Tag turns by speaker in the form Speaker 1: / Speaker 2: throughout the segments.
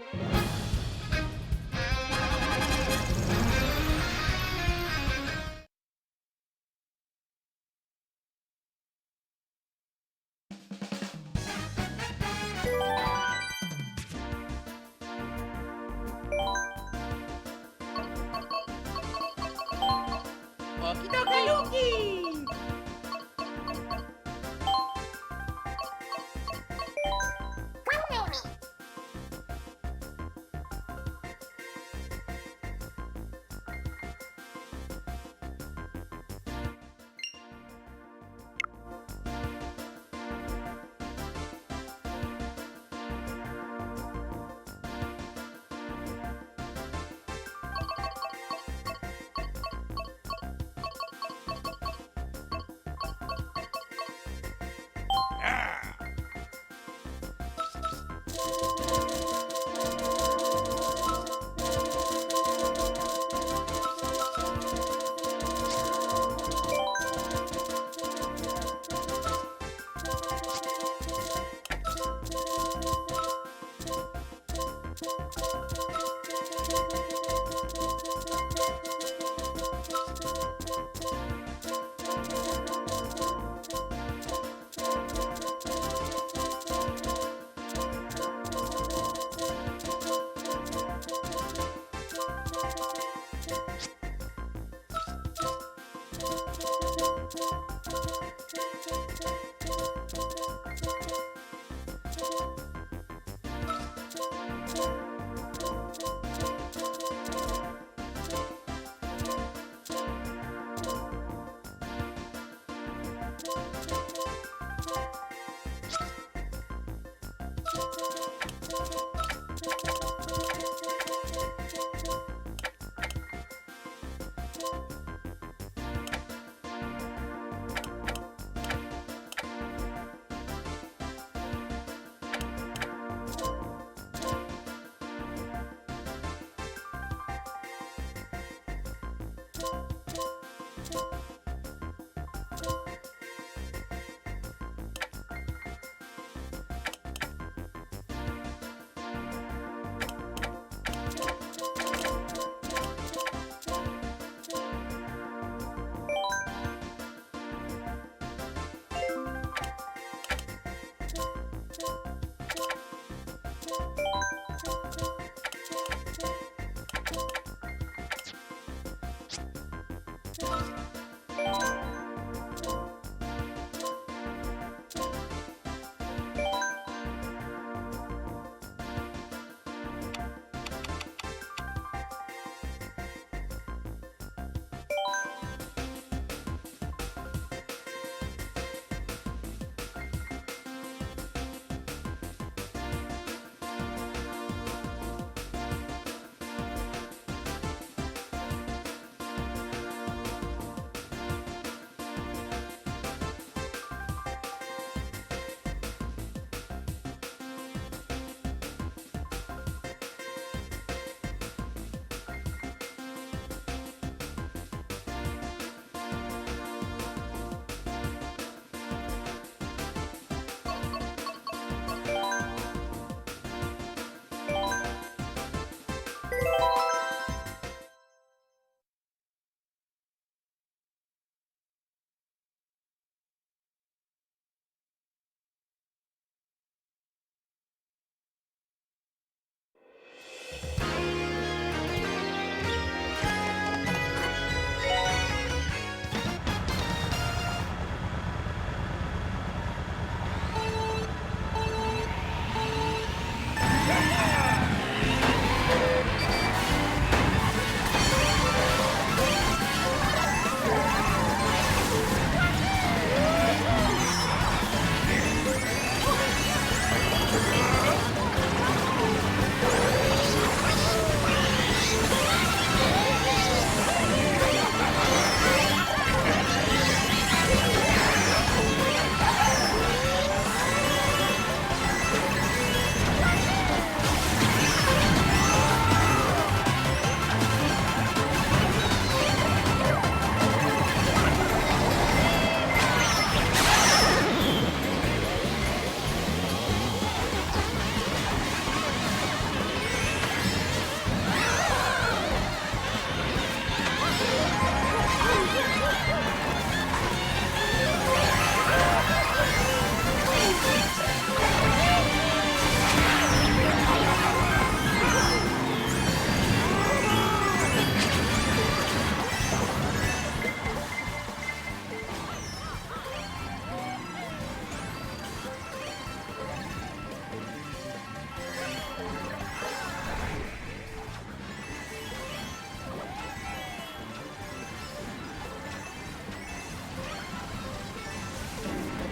Speaker 1: Okie dokie dokie.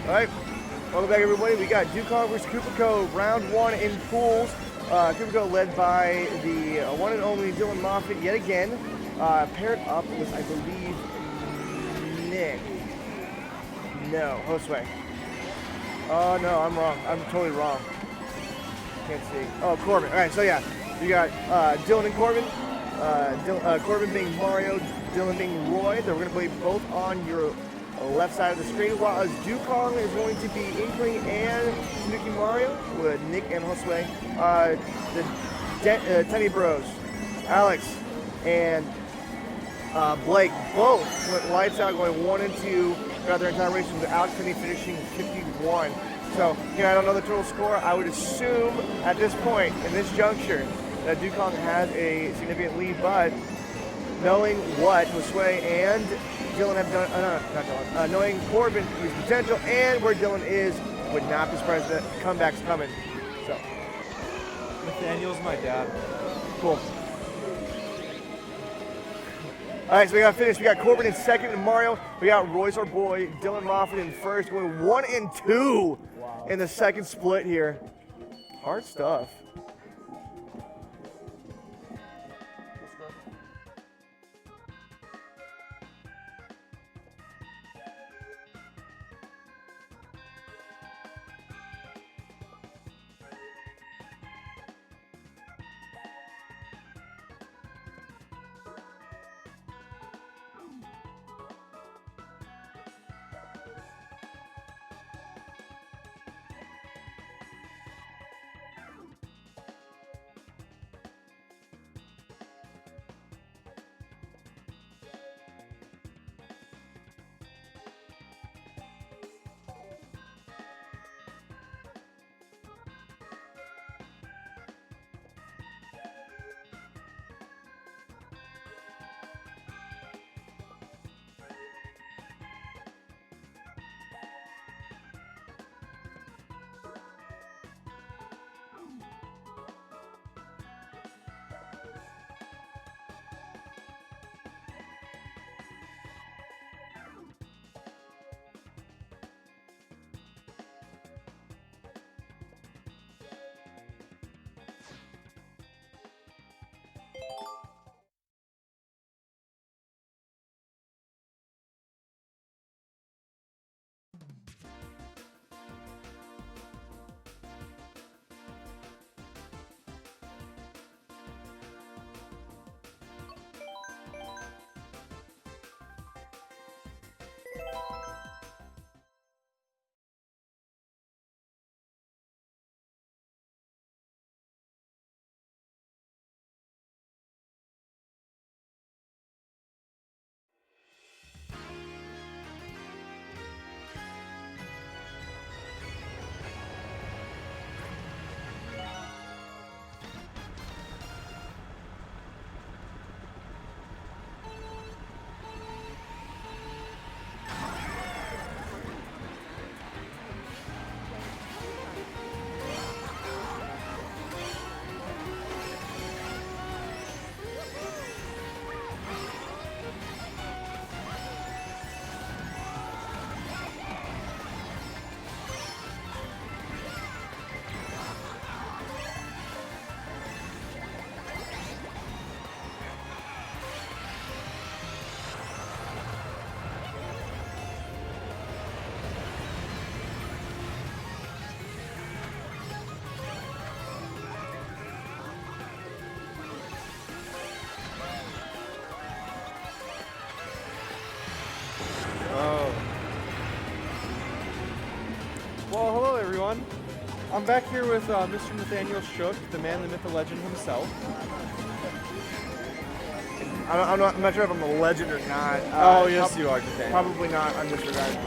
Speaker 2: All right, welcome back, everybody. We got Dukong versus Kupico, round 1 in pools. Kupico led by the one and only Dylan Moffitt yet again, paired up with, I believe, Nick. No, Josue. Oh, no, I'm wrong. I'm totally wrong. Can't see. Oh, Corbin. All right, so yeah, you got Dylan and Corbin. Corbin being Mario, Dylan being Roy. They're going to play both on your left side of the screen, while as Dukong is going to be Inkling and Tanuki Mario with Nick and Josue. The Tenny Bros, Alex and Blake both went lights out, going 1 and 2 throughout their entire race, with Alex Tenny finishing 51. So, I don't know the total score. I would assume at this point, in this juncture, that Dukong has a significant lead, but knowing what Josue and Dylan have done, not Dylan, knowing Corbin's potential and where Dylan is, would not be surprised that comeback's coming. So,
Speaker 3: Nathaniel's my dad.
Speaker 2: Cool. All right, so we got finished. We got Corbin in second and Mario. We got Royce, our boy, Dylan Moffitt in first, going 1 and 2 in the second split here. Hard stuff.
Speaker 3: Well, hello everyone. I'm back here with Mr. Nathaniel Shook, the man, the myth, the legend himself.
Speaker 2: I'm not sure if I'm a legend or not.
Speaker 3: Oh, yes, you are, Nathaniel.
Speaker 2: Probably not on this regard.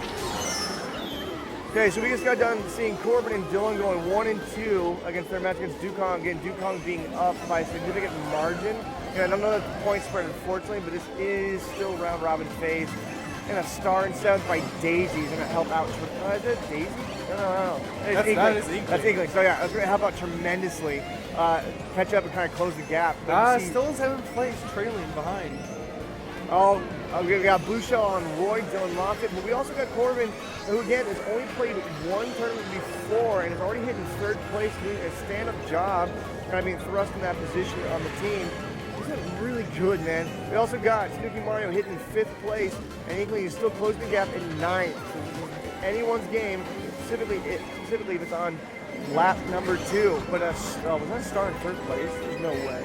Speaker 2: Okay, so we just got done seeing Corbin and Dylan going 1 and 2 against their match against Dukong. Again, Dukong being up by a significant margin. I don't know the point spread, unfortunately, but this is still round robin phase. And a star and 7th by Daisy is going to help out. Is it Daisy? No.
Speaker 3: That is Inkling.
Speaker 2: That's Inkling. So yeah, that's going to help out tremendously. Catch up and kind of close the gap.
Speaker 3: Still in 7th place, trailing behind.
Speaker 2: Oh, we got Blue Shell on Roy, Dylan Moffitt, but we also got Corbin, who again has only played one tournament before and is already hitting third place, doing a stand-up job, kind of being thrust in that position on the team. He's been really good, man. We also got Snooki Mario hitting 5th place, and Inkling is still closing the gap in 9th. So this is anyone's game, specifically if it's on lap number 2. But was that Star in 3rd place? There's no way.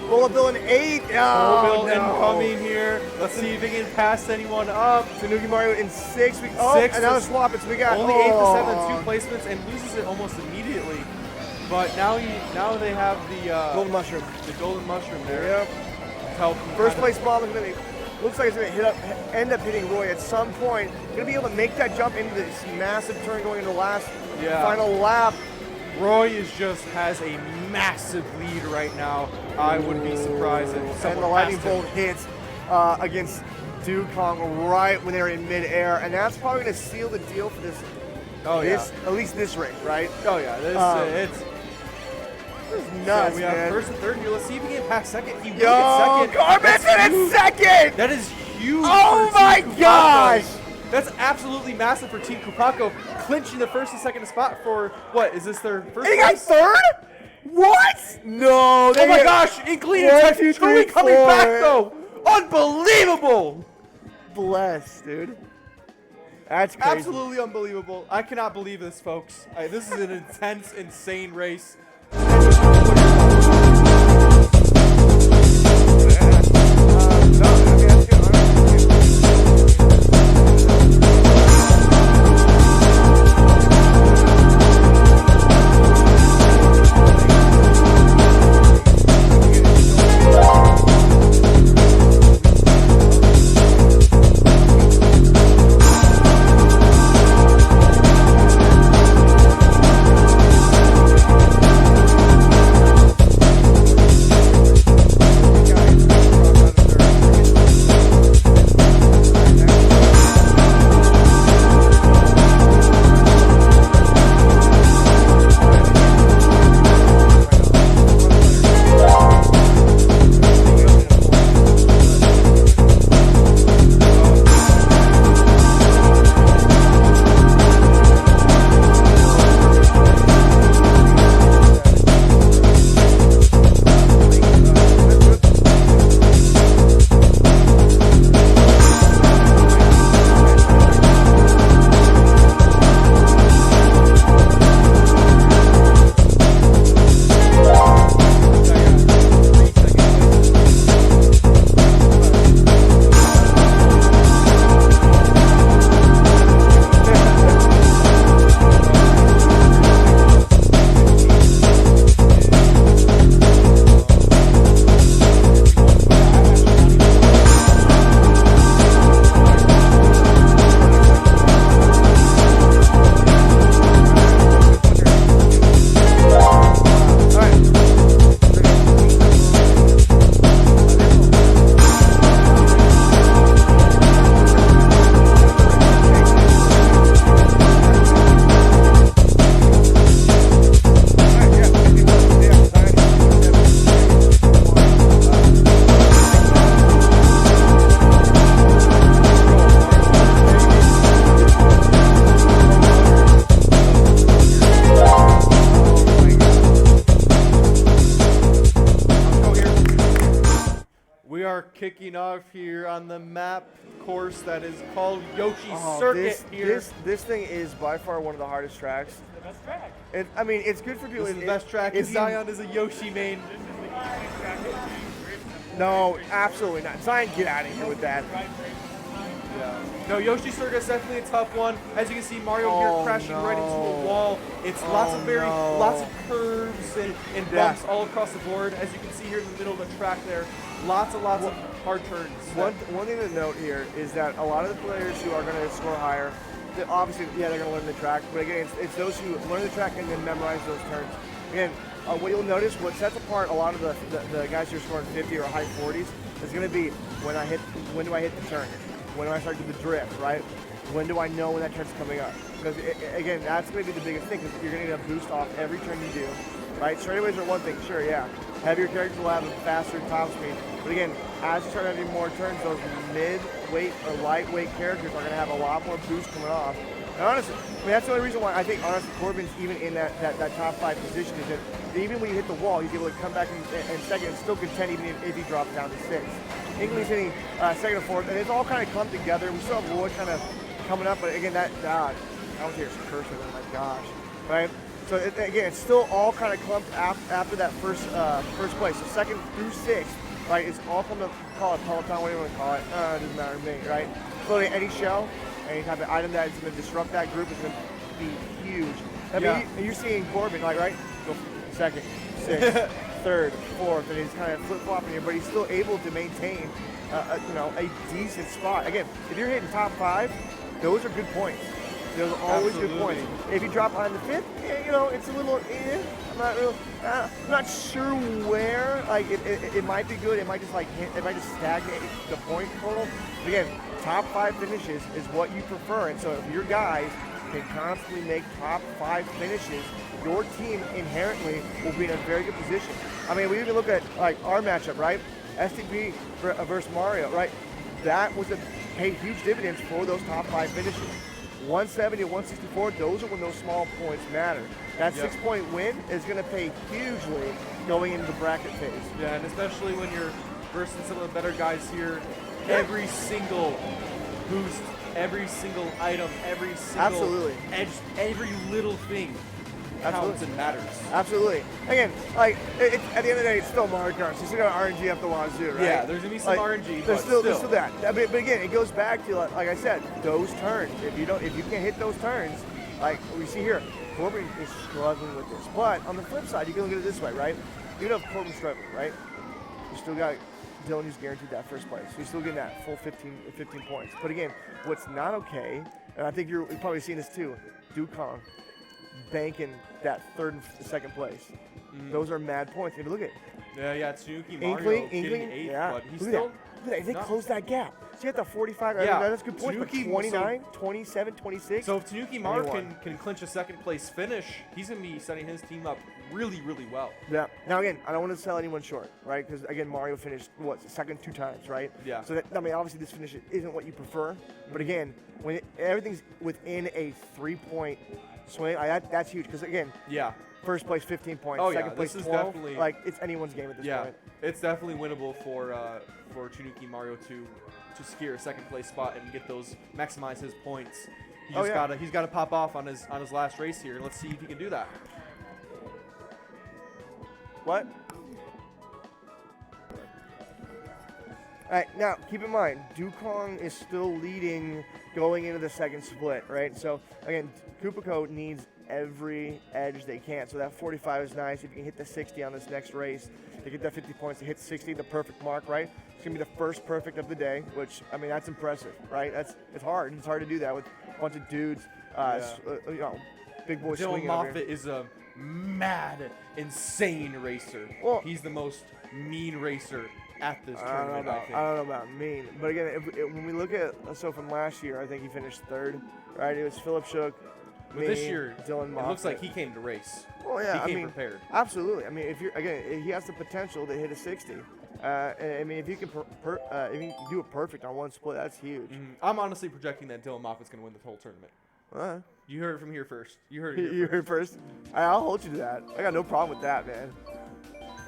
Speaker 2: Bullet Bill in 8. Oh,
Speaker 3: Bill incoming here. Let's see if he can pass anyone up.
Speaker 2: Tanuki Mario in 6. 6 another swap it. So we got
Speaker 3: only 8 to 7, 2 placements, and loses it almost immediately. But now they have the
Speaker 2: golden mushroom.
Speaker 3: The golden mushroom there.
Speaker 2: Yep.
Speaker 3: Help.
Speaker 2: First place bomb is going to looks like it's going to end up hitting Roy at some point. Going to be able to make that jump into this massive turn going into the last final lap.
Speaker 3: Roy has a massive lead right now. I wouldn't be surprised if someone
Speaker 2: and the lightning bolt hits against Dukong right when they're in midair, and that's probably going to seal the deal for this. At least this race, right?
Speaker 3: Oh yeah, it's
Speaker 2: nuts.
Speaker 3: So we have
Speaker 2: man.
Speaker 3: first and third here. Let's see if he can pass second. He will
Speaker 2: Yo,
Speaker 3: get second.
Speaker 2: Corbin's in second.
Speaker 3: That is huge.
Speaker 2: Oh my gosh!
Speaker 3: That's absolutely massive for Team Kupako, clinching the first and second spot for what? Is this their first?
Speaker 2: They got third? What? No.
Speaker 3: Oh my gosh! Inkling and Tui coming back though. Unbelievable!
Speaker 2: Bless, dude. That's crazy.
Speaker 3: Absolutely unbelievable. I cannot believe this, folks. This is an intense, insane race. Kicking off here on the map course that is called Yoshi Circuit here.
Speaker 2: This thing is by far one of the hardest tracks.
Speaker 1: The best track.
Speaker 2: I mean, it's good for people.
Speaker 3: This is the best track. Zion is a Yoshi main.
Speaker 2: No, absolutely not. Zion, get out of here with that.
Speaker 3: Yeah. No, Yoshi Circuit is definitely a tough one. As you can see, Mario here crashing right into a wall. It's lots of curves and bumps all across the board. As you can see here in the middle of the track there, lots of hard turns.
Speaker 2: One thing to note here is that a lot of the players who are going to score higher, obviously, they're going to learn the track. But again, it's those who learn the track and then memorize those turns. Again, what you'll notice, what sets apart a lot of the guys who are scoring 50 or high 40s is going to be when do I hit the turn? When do I start to do the drift, right? When do I know when that turn's coming up? Because, again, that's going to be the biggest thing, because you're going to get a boost off every turn you do, right? Straightaways are one thing, sure, yeah. Heavier characters will have a faster top speed. But again, as you start having more turns, those mid-weight or lightweight characters are going to have a lot more boost coming off. And honestly, I mean, that's the only reason why I think, honestly, Corbin's even in that top 5 position is that even when you hit the wall, he's able to come back in second and still contend even if he drops down to 6th. Ingley's hitting second or fourth, and it's all kind of clumped together. We still have Lloyd kind of coming up, but again, I was here cursor, oh my gosh, right? So again, it's still all kind of clumped after that first place. So 2nd through 6th, right? It's all clumped up. Call it Peloton, whatever you want to call it. It doesn't matter to me, right? Floating any shell, any type of item that is going to disrupt that group is going to be huge. I mean, you're seeing Corbin, like, right? Go 2nd, 6th, 3rd, 4th, and he's kind of flip-flopping here, but he's still able to maintain, a decent spot. Again, if you're hitting top 5, those are good points. Those are always good points. If you drop behind the 5th, it's a little. I'm not sure where. Like it might be good. It might just it might just stagnate the point total. But again, top 5 finishes is what you prefer, and so if your guys can constantly make top 5 finishes, your team inherently will be in a very good position. I mean, we even look at like our matchup, right? STP versus Mario, right? That was paid huge dividends for those top 5 finishes. 170 to 164, those are when those small points matter. That 6-point win is going to pay hugely going into the bracket phase.
Speaker 3: Yeah, and especially when you're versus some of the better guys here, every single boost, every single item, every single edge, every little thing counts and matters.
Speaker 2: Absolutely. Again, like at the end of the day, it's still Mario Kart. So you still got RNG up the wazoo, right?
Speaker 3: Yeah, there's gonna be some RNG,
Speaker 2: there's still that. But again, it goes back to like I said, those turns. If you can't hit those turns, like we see here, Corbin is struggling with this. But on the flip side, you can look at it this way, right? Even if Corbin's struggling, right? You still got Dylan who's guaranteed that first place. So you're still getting that full 15 points. But again, what's not okay, and I think you've probably seen this too, Dukong banking that 3rd and 2nd place. Those are mad points. If you look at
Speaker 3: Tsuki Mario
Speaker 2: Inkling,
Speaker 3: 8th, but he's
Speaker 2: look
Speaker 3: still.
Speaker 2: At that. They closed that gap. So you got the 45.
Speaker 3: Yeah.
Speaker 2: That's a good point. But 29, 27, 26.
Speaker 3: So if Tanuki Mario can clinch a 2nd place finish, he's going to be setting his team up really, really well.
Speaker 2: Yeah. Now again, I don't want to sell anyone short, right? Because again, Mario finished 2nd 2 times, right?
Speaker 3: Yeah.
Speaker 2: So that, I mean, obviously this finish isn't what you prefer, but again, when everything's within a 3-point swing, that's huge. Because again, first place 15 points, second place 12. Like it's anyone's game at this point.
Speaker 3: It's definitely winnable for Tanuki Mario to secure a 2nd place spot and get those, maximize his points. He's gotta pop off on his last race here. Let's see if he can do that.
Speaker 2: What? All right, now keep in mind, Dukong is still leading going into the 2nd split, right? So again, Kupiko needs every edge they can. So that 45 is nice. If you can hit the 60 on this next race, to get that 50 points, to hit 60, the perfect mark, right? It's gonna be the first perfect of the day, which I mean that's impressive, right? It's hard. It's hard to do that with a bunch of dudes, big boys.
Speaker 3: Dylan Moffitt is a mad, insane racer. Well, he's the most mean racer at this tournament, I think.
Speaker 2: I don't know about mean, but again, when we look at from last year, I think he finished 3rd, right? It was Philip Shook.
Speaker 3: But this year,
Speaker 2: Dylan Moffitt.
Speaker 3: It looks like he came to race.
Speaker 2: Well, yeah,
Speaker 3: he came prepared.
Speaker 2: Absolutely. I mean, he has the potential to hit a 60. I mean, if you can do it perfect on one split, that's huge.
Speaker 3: I'm honestly projecting that Dylan Moffitt's going to win the whole tournament. You heard it from here first. You heard it.
Speaker 2: You heard first. I'll hold you to that. I got no problem with that, man.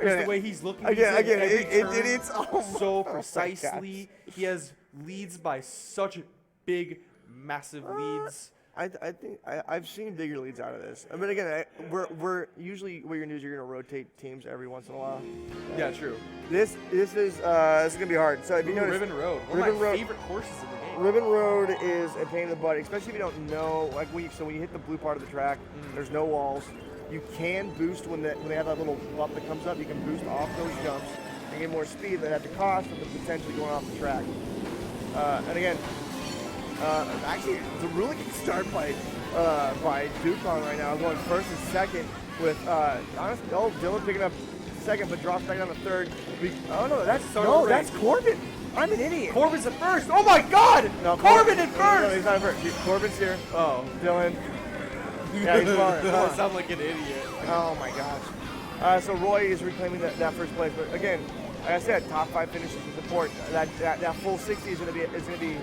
Speaker 3: Just the way he's looking.
Speaker 2: It's
Speaker 3: so precisely. He has leads by such big, massive leads.
Speaker 2: I think I've seen bigger leads out of this. I mean, again, we're usually what you're gonna do is you're gonna rotate teams every once in a while.
Speaker 3: Yeah, true.
Speaker 2: This is gonna be hard. So if you notice,
Speaker 3: Ribbon Road, one of my favorite courses in the game.
Speaker 2: Ribbon Road is a pain in the butt, especially if you don't know. Like when you hit the blue part of the track, there's no walls. You can boost when they have that little bump that comes up. You can boost off those jumps and get more speed, but at the cost of potentially going off the track. And again. Actually, it's a really good start by Dukong right now. Going 1st and 2nd with honestly, Dylan picking up 2nd, but drops back down to 3rd. That's Corbin. I'm an idiot.
Speaker 3: Corbin's at 1st. Oh my God! No, Corbin at 1st.
Speaker 2: No, he's not at 1st. Corbin's here.
Speaker 3: Oh,
Speaker 2: Dylan. Yeah, he's falling.
Speaker 3: I sound like an idiot.
Speaker 2: Oh my gosh. So Roy is reclaiming that first place. But again, like I said, top 5 finishes is important. That full 60 is going to be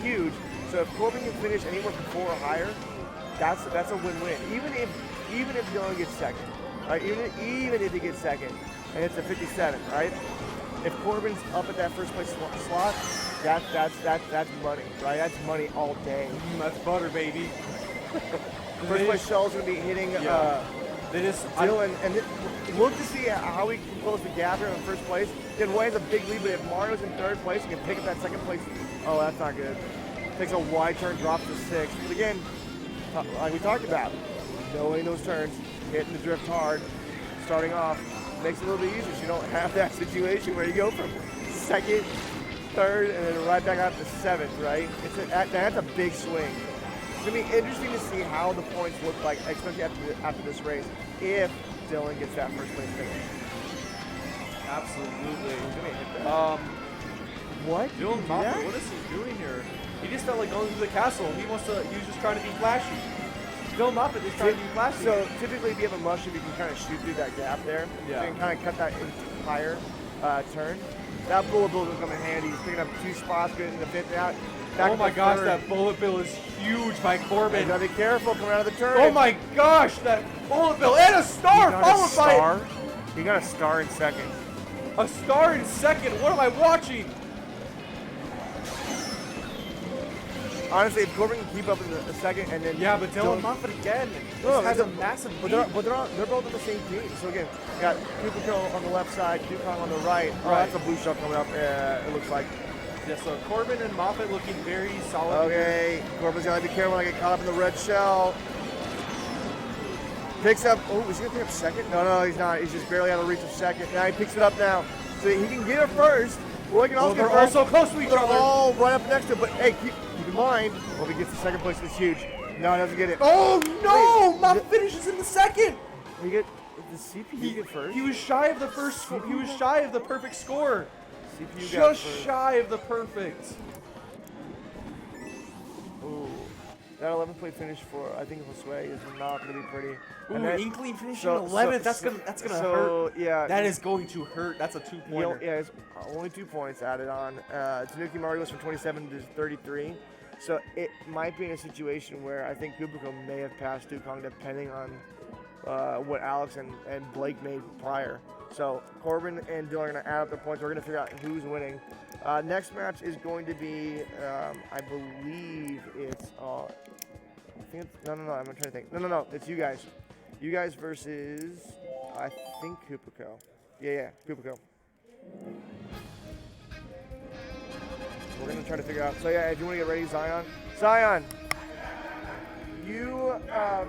Speaker 2: huge. So if Corbin can finish anywhere from 4 or higher, that's a win-win. Even if Dylan gets second, right? Even if he gets second, and it's a 57, right? If Corbin's up at that first place slot, that's money, right? That's money all day.
Speaker 3: That's butter, baby.
Speaker 2: First place Shell's going to be hitting Dylan, and look to see how we can close the gap here in first place. Then Roy has a big lead, but if Mario's in third place, he can pick up that second place. Oh, that's not good. Takes a wide turn, drops to 6. But again, like we talked about, knowing those turns, hitting the drift hard, starting off, makes it a little bit easier so you don't have that situation where you go from second, third, and then right back out to 7th, right? That's a big swing. It's going to be interesting to see how the points look like, especially after this race, if Dylan gets that first place finish.
Speaker 3: Absolutely.
Speaker 2: What?
Speaker 3: Dylan Moffat, what is he doing here? He just felt like going through the castle. He was just trying to be flashy. Dylan Moffat is trying to be flashy.
Speaker 2: So typically if you have a mushroom, you can kind of shoot through that gap there.
Speaker 3: Yeah.
Speaker 2: You can kind of cut that entire turn. That bullet bill will come in handy. He's picking up 2 spots, getting the 5th out.
Speaker 3: Oh my gosh, that bullet bill is huge by Corbin.
Speaker 2: You gotta be careful coming out of the turn.
Speaker 3: Oh my gosh, that bullet bill and a star followed by
Speaker 2: You got a star in second.
Speaker 3: a star in second. What am I watching?
Speaker 2: Honestly, if Corbin can keep up in the second and then
Speaker 3: Yeah, but Dylan Moffat again has a massive lead.
Speaker 2: They're both on the same team. So again, you got Kupico on the left side, Dukong on the right. Oh,
Speaker 3: Right.
Speaker 2: that's a blue shell coming up. It looks like.
Speaker 3: Yeah, so Corbin and Moffat looking very solid.
Speaker 2: Okay, Corbin's gotta be careful not to get caught up in the red shell. Picks up. Oh, is he gonna pick up second? No, he's not. He's just barely out of reach of second. Now he picks it up now, so he can get it first. Roy can also
Speaker 3: they're
Speaker 2: get first.
Speaker 3: all so close to each
Speaker 2: They're
Speaker 3: other.
Speaker 2: all right up next to him. But hey, keep in mind, if he gets the second place, it's huge. No, he doesn't get it.
Speaker 3: Oh no!
Speaker 2: Wait,
Speaker 3: Moffat finishes in the second.
Speaker 2: He get the CPU get first.
Speaker 3: He was shy of the first. He was shy of the perfect score.
Speaker 2: CPU got
Speaker 3: Just
Speaker 2: first.
Speaker 3: shy of the perfect.
Speaker 2: Ooh. That 11th place finish for I think Josue is not going to be pretty.
Speaker 3: Ooh,
Speaker 2: And that-
Speaker 3: Inkling finishing
Speaker 2: so-
Speaker 3: 11th.
Speaker 2: so-
Speaker 3: That's gonna
Speaker 2: so,
Speaker 3: hurt.
Speaker 2: yeah,
Speaker 3: That is going to hurt. That's a 2-pointer.
Speaker 2: Yeah, it's only 2 points added on. Tanuki Mario goes from 27 to 33. So it might be in a situation where I think Kubico may have passed Dukong depending on what Alex and Blake made prior. So Corbin and Dylan are going to add up their points. We're going to figure out who's winning. Next match is going to be, I believe it's, I think it's, no, I'm trying to think. No, it's you guys. You guys versus, I think Kubico. Yeah, Kubico. We're going to try to figure out. So, yeah, if you want to get ready, Zion, you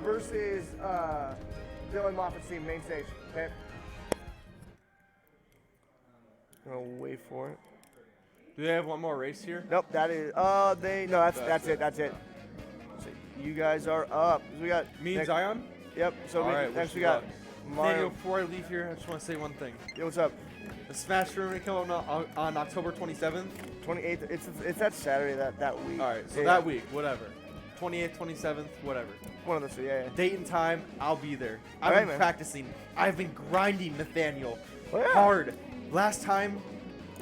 Speaker 2: versus Dylan Moffat's team, main stage. Okay? I'm going to wait for it.
Speaker 3: Do they have one more race here?
Speaker 2: Nope, that is, that's it. So you guys are up. So we got
Speaker 3: Me and Zion?
Speaker 2: Yep, so
Speaker 3: All right,
Speaker 2: next
Speaker 3: wish
Speaker 2: we
Speaker 3: me
Speaker 2: got
Speaker 3: luck.
Speaker 2: Mario.
Speaker 3: Daniel, before I leave here, I just want to say one thing.
Speaker 2: Yo, what's up?
Speaker 3: The Smash Tournament come on October 27th.
Speaker 2: 28th. It's that Saturday that week.
Speaker 3: All right, so
Speaker 2: Yeah.
Speaker 3: that week, whatever. 28th, 27th, whatever.
Speaker 2: One of those two, yeah.
Speaker 3: Date and time, I'll be there. I've
Speaker 2: All right,
Speaker 3: been
Speaker 2: man.
Speaker 3: practicing. I've been grinding Nathaniel
Speaker 2: Oh, yeah.
Speaker 3: hard. Last time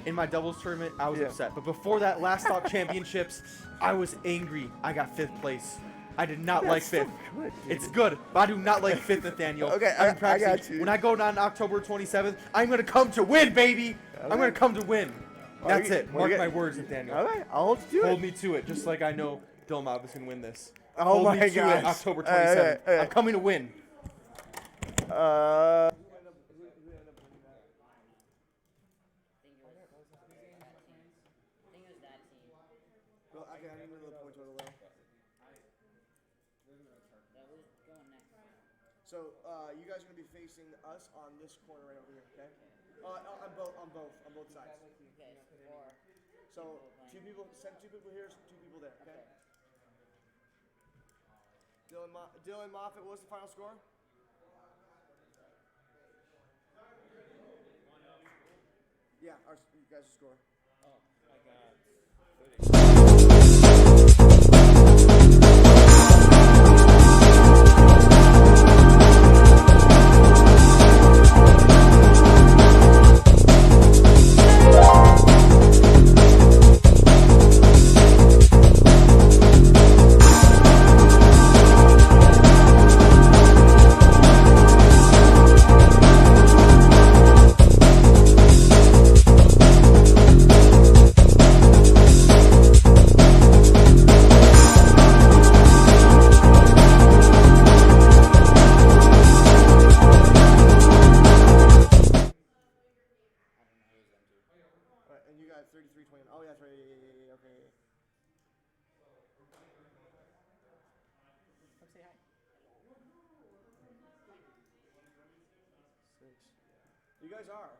Speaker 3: in my doubles tournament, I was
Speaker 2: Yeah.
Speaker 3: upset. But before that last stop championships, I was angry. I got 5th place. I did not like
Speaker 2: That's still
Speaker 3: 5th.
Speaker 2: good, dude.
Speaker 3: It's good, but I do not like 5th, Nathaniel.
Speaker 2: Okay,
Speaker 3: I've
Speaker 2: I
Speaker 3: been practicing.
Speaker 2: got you.
Speaker 3: When I go down October 27th, I'm going to come to win, baby. I'm going to come to win. That's
Speaker 2: you-
Speaker 3: it.
Speaker 2: well,
Speaker 3: Mark
Speaker 2: you
Speaker 3: my
Speaker 2: get-
Speaker 3: words, Nathaniel.
Speaker 2: All right, I'll hold you to
Speaker 3: Hold
Speaker 2: it.
Speaker 3: me to it, just like I know Dylan Mobbs can win this.
Speaker 2: Oh
Speaker 3: Hold
Speaker 2: my
Speaker 3: me to it,
Speaker 2: gosh.
Speaker 3: October
Speaker 2: All right,
Speaker 3: 27th.
Speaker 2: all right.
Speaker 3: I'm coming to win.
Speaker 2: So you guys are gonna be facing us on this corner right over here, okay? On both sides. So send 2 people here, 2 people there, okay? Dylan Moffat, what was the final score? Yeah, you guys' score. 33-21. Oh, yeah, that's right. Yeah, okay.
Speaker 1: Come say hi.
Speaker 2: 6. You guys are.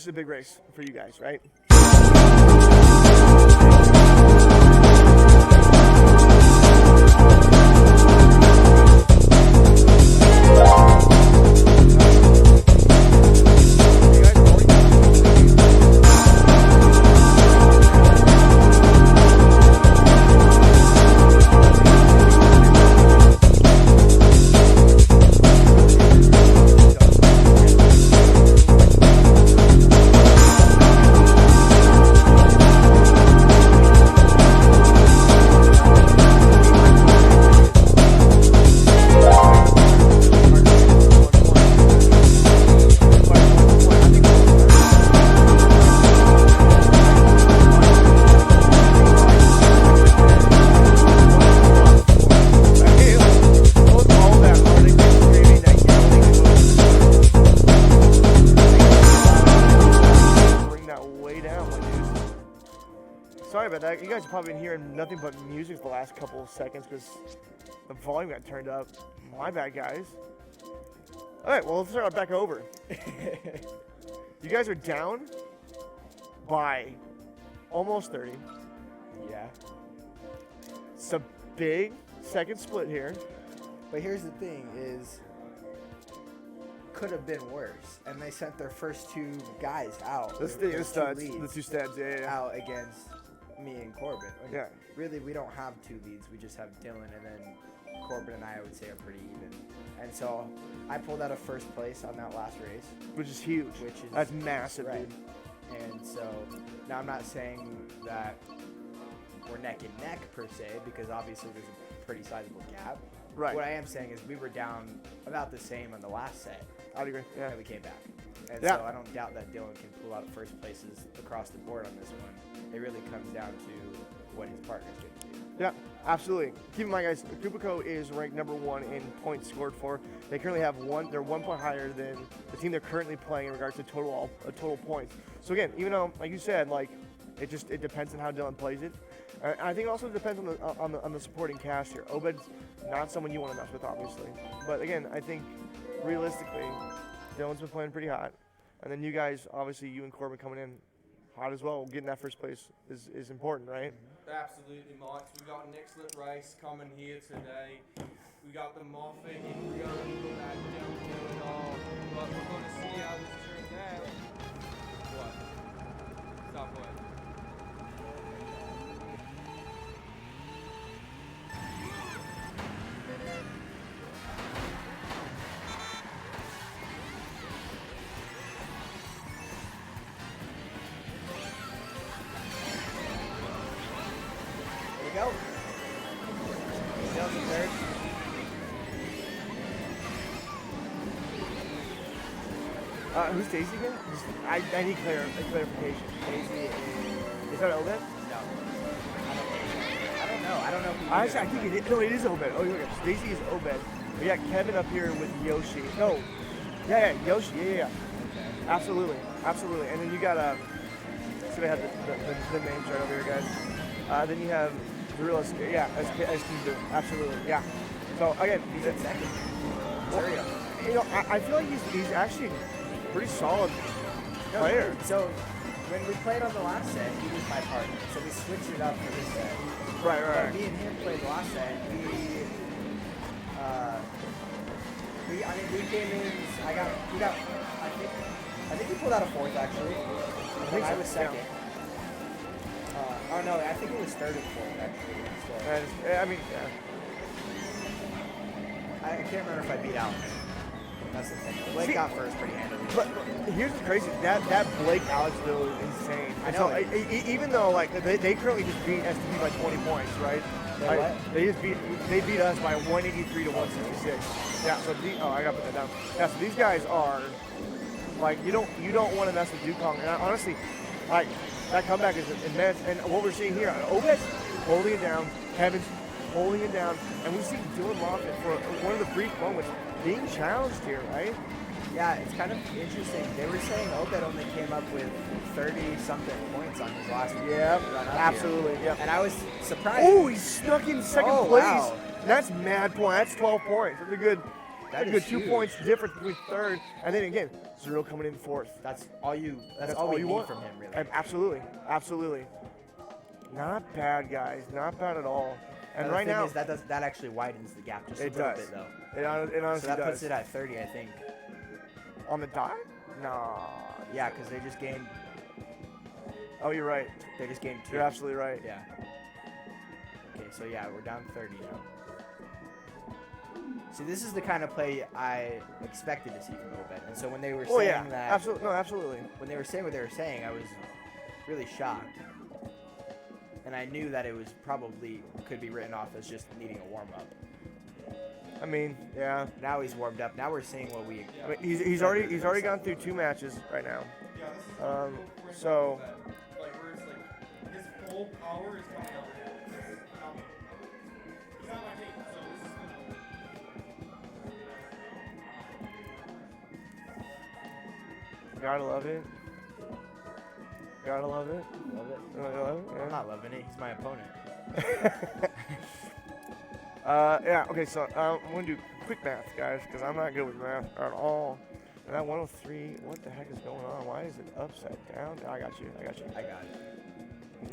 Speaker 2: is a big race for you guys, right? Sorry about that. You guys have probably been hearing nothing but music the last couple of seconds because the volume got turned up. My bad, guys. All right, well, let's start back over. You guys are down by almost 30.
Speaker 4: Yeah.
Speaker 2: It's a big second split here.
Speaker 4: But here's the thing is, could have been worse. And they sent their first two guys out.
Speaker 2: The two studs, yeah.
Speaker 4: Out against me and Corbin.
Speaker 2: Yeah.
Speaker 4: Really, we don't have two leads. We just have Dylan, and then Corbin and I would say, are pretty even. And so I pulled out of first place on that last race.
Speaker 2: Which is huge. That's massive,
Speaker 4: right.
Speaker 2: dude.
Speaker 4: And so now I'm not saying that we're neck and neck per se, because obviously there's a pretty sizable gap.
Speaker 2: Right.
Speaker 4: What I am saying is we were down about the same on the last set.
Speaker 2: I'd agree. Yeah.
Speaker 4: And we came back. And
Speaker 2: Yeah.
Speaker 4: so I don't doubt that Dylan can pull out first places across the board on this one. It really comes down to what his partner's going to do.
Speaker 2: Yeah, absolutely. Keep in mind, guys, KupaCo is ranked #1 in points scored for. They currently have they're 1 point higher than the team they're currently playing in regards to total points. So again, even though, like you said, like it depends on how Dylan plays it. And I think it also depends on the supporting cast here. Obed's not someone you want to mess with, obviously. But again, I think realistically, Dylan's been playing pretty hot. And then you guys, obviously, you and Corbin coming in hot as well. Getting that first place is important, right?
Speaker 3: Absolutely, Mike. We got an excellent race coming here today. We got the Moffat in Rio that downhill dog, but we're going to see how this turns out. What? Stop what?
Speaker 4: Go. Dylan's in third.
Speaker 2: Who's Daisy again? I need clarification.
Speaker 4: Daisy
Speaker 2: Is that Obed?
Speaker 4: No. I don't know. I don't know who
Speaker 2: Actually, I think it is. No, it is Obed. Oh, okay. Daisy is Obed. We got Kevin up here with Yoshi. No. Yeah, Yoshi. Yeah.
Speaker 4: Okay.
Speaker 2: Absolutely. And then you got so they have the names right over here, guys. Then you have Zorilla. Yeah, as King. Absolutely. Yeah. So again,
Speaker 4: He's in second.
Speaker 2: well, you know, I feel like he's actually a pretty solid player.
Speaker 4: So when we played on the last set, he was my partner. So we switched it up for this set.
Speaker 2: Right.
Speaker 4: When me and him played the last set, we came in. I think he pulled out a fourth actually. I was second.
Speaker 2: Yeah.
Speaker 4: Oh no, I think it was third and fourth actually. So,
Speaker 2: I mean,
Speaker 4: I can't remember if I beat Alex. That's the thing. Blake
Speaker 2: See,
Speaker 4: got first pretty handily.
Speaker 2: but here's the crazy. That Blake Alex duel is insane.
Speaker 4: I know.
Speaker 2: So, even though like they currently just beat STP by 20 points, right?
Speaker 4: They what?
Speaker 2: They beat us by 183 to 166. Yeah. So I got to put that down. Yeah. So these guys are like you don't want to mess with Dukong. And honestly, like that comeback is immense. And what we're seeing here, Obed's holding it down, Kevin's holding it down, and we see Dylan Moffat for one of the brief moments being challenged here, right?
Speaker 4: Yeah, it's kind of interesting. They were saying Obed only came up with 30-something points on his last run up
Speaker 2: absolutely.
Speaker 4: here.
Speaker 2: Yeah.
Speaker 4: And I was surprised.
Speaker 2: Oh, he snuck in second place.
Speaker 4: Wow.
Speaker 2: That's mad point. That's 12 points.
Speaker 4: That
Speaker 2: a
Speaker 4: is
Speaker 2: good 2
Speaker 4: huge.
Speaker 2: points difference between third, and then again, Zero coming in fourth.
Speaker 4: That's all you. That's,
Speaker 2: That's
Speaker 4: all we
Speaker 2: you
Speaker 4: need
Speaker 2: want
Speaker 4: from him, really.
Speaker 2: Absolutely, absolutely. Not bad, guys. Not bad at all. And
Speaker 4: the
Speaker 2: right
Speaker 4: thing
Speaker 2: now,
Speaker 4: is that actually widens the gap just a
Speaker 2: it
Speaker 4: little
Speaker 2: does.
Speaker 4: bit, though.
Speaker 2: It honestly
Speaker 4: So that
Speaker 2: does.
Speaker 4: puts it at 30, I think.
Speaker 2: On the dot? Nah.
Speaker 4: Yeah, because they just gained.
Speaker 2: Oh, you're right.
Speaker 4: They just gained 2.
Speaker 2: You're absolutely right.
Speaker 4: Yeah. Okay, so yeah, we're down 30 now. See, this is the kind of play I expected to see from Obed. And so when they were
Speaker 2: Oh
Speaker 4: saying
Speaker 2: yeah,
Speaker 4: that,
Speaker 2: absolutely. No, absolutely.
Speaker 4: when they were saying what they were saying, I was really shocked. And I knew that it was probably could be written off as just needing a warm up.
Speaker 2: I mean, yeah.
Speaker 4: Now he's warmed up. Now we're seeing what we.
Speaker 2: I mean, he's already gone through 2 matches right now.
Speaker 3: Yeah, this is
Speaker 2: So
Speaker 3: like where it's like his full power is coming out. It's phenomenal. He's on my team, so this is phenomenal.
Speaker 2: gotta love it. Gotta love it.
Speaker 4: Love it.
Speaker 2: Gotta love it.
Speaker 4: I'm not loving it. He's my opponent.
Speaker 2: Yeah. Okay. So I'm gonna do quick math, guys, because I'm not good with math at all. And that 103. What the heck is going on? Why is it upside down? I got you.
Speaker 4: I got it.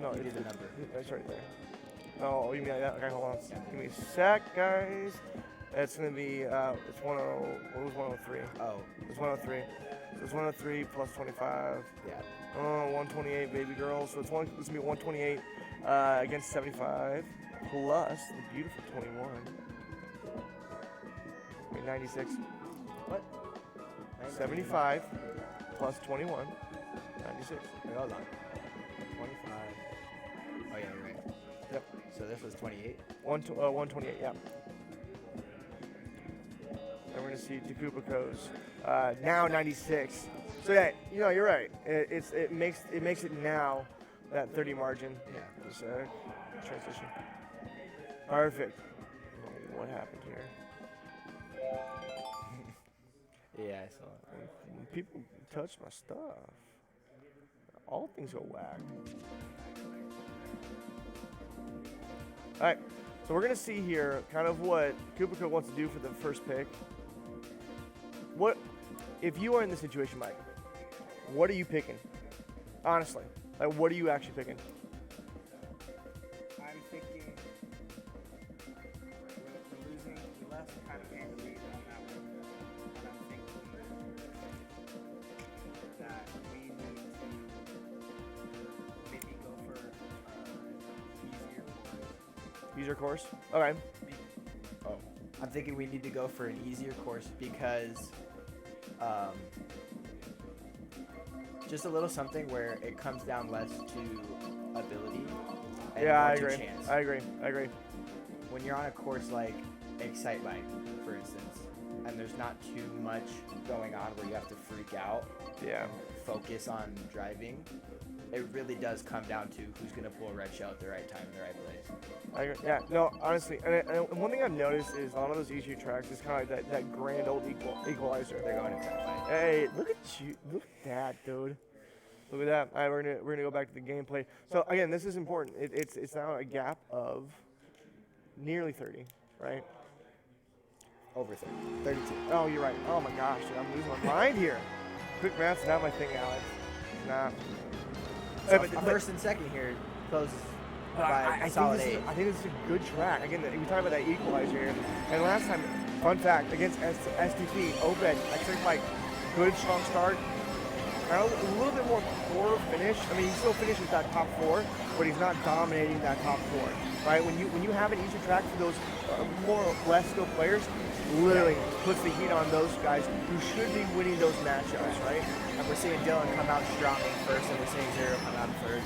Speaker 2: No,
Speaker 4: You did the number.
Speaker 2: It's right there. Oh, you mean like that? Okay, hold on.
Speaker 4: Yeah.
Speaker 2: Give me a sec, guys. It's gonna be it's 10. What was 103?
Speaker 4: Oh,
Speaker 2: It's 103. So it's 103 plus 25.
Speaker 4: yeah.
Speaker 2: 128, baby girl. So it's gonna be 128 against 75 plus the beautiful 21. I mean 96.
Speaker 4: What?
Speaker 2: 75 plus 21. 96.
Speaker 4: Wait, hold on. 25. Oh, yeah, you're right.
Speaker 2: Yep.
Speaker 4: So this was 28.
Speaker 2: 128. Yeah. And we're gonna see Decupicos now 96. So yeah, you're right. It makes it now that 30 margin.
Speaker 4: Yeah.
Speaker 2: This transition. Perfect. What happened here?
Speaker 4: Yeah, I saw it.
Speaker 2: When people touch my stuff, all things go whack. All right, so we're gonna see here kind of what Kupico wants to do for the first pick. What, if you are in this situation, Mike? What are you picking? Honestly, like, what are you actually picking?
Speaker 4: I'm thinking we're losing. We left kind of game lead on that one. And I'm thinking that we need to maybe go for easier course.
Speaker 2: User course. Okay.
Speaker 4: Oh. I'm thinking we need to go for an easier course because just a little something where it comes down less to ability and
Speaker 2: Yeah,
Speaker 4: more
Speaker 2: I
Speaker 4: to
Speaker 2: agree.
Speaker 4: chance.
Speaker 2: I agree.
Speaker 4: When you're on a course like Excite Bike, for instance, and there's not too much going on where you have to freak out,
Speaker 2: Yeah.
Speaker 4: focus on driving, it really does come down to who's going to pull a red shell at the right time in the right place.
Speaker 2: I agree. Yeah, no, honestly, and one thing I've noticed is a lot of those easier tracks is kind of like that grand old equalizer.
Speaker 4: They're going Excite Bike.
Speaker 2: Hey, look at you! Look at that, dude! Look at that! All right, we're gonna go back to the gameplay. So again, this is important. It's now a gap of nearly 30, right?
Speaker 4: Over 30. 32.
Speaker 2: Oh, you're right. Oh my gosh, dude, I'm losing my mind here. Quick math's not my thing, Alex. Nah.
Speaker 4: So
Speaker 2: But-
Speaker 4: first and second here closes
Speaker 2: But
Speaker 4: by
Speaker 2: I
Speaker 4: solid
Speaker 2: think
Speaker 4: 8.
Speaker 2: I think this is a good track. Again, we talked about that equalizer here. And last time, fun fact, against STP, Obed, Excite Bike, good strong start. Kind of a little bit more poor finish. I mean, he still finishes that top 4, but he's not dominating that top 4, right? When you have an easier track for those more or less skilled players, literally puts the heat on those guys who should be winning those matchups, right?
Speaker 4: And we're seeing Dylan come out strong in first, and we're seeing Zero come out in third.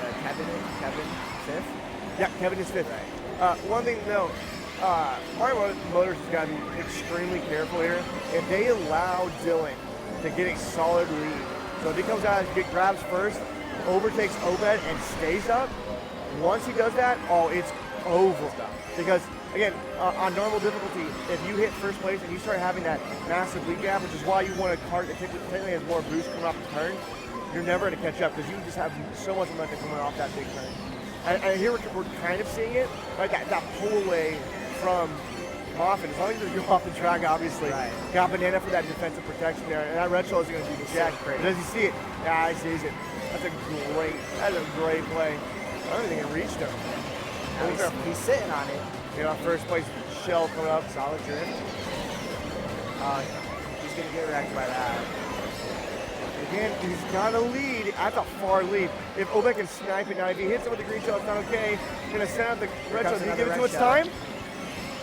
Speaker 4: And Kevin, fifth.
Speaker 2: Yeah, Kevin is 5th. One thing to note, Mario Motors has got to be extremely careful here. If they allow Dylan to get a solid lead, so if he comes out and grabs first, overtakes Obed and stays up, once he does that, oh, it's over. Because, again, on normal difficulty, if you hit first place and you start having that massive lead gap, which is why you want a cart that technically has more boost coming off the turn, you're never going to catch up because you just have so much momentum coming off that big turn. And here we're kind of seeing it, right? That pull away from Moffitt, as long as you go off the track, obviously.
Speaker 4: Right.
Speaker 2: Got Banana for that defensive protection there, and that red shell is going to do the check.
Speaker 4: great.
Speaker 2: Does he see it? Yeah, he sees it. That's a great play. I don't think it reached him.
Speaker 4: Now he's sitting on it.
Speaker 2: You know, first place shell coming up.
Speaker 4: Solid drift. He's going to get wrecked by that.
Speaker 2: Again, he's got a lead. That's a far lead. If Obed can snipe it now, if he hits it with the green shell, it's not okay. He's going to send out the red shell. Did he give it to its time?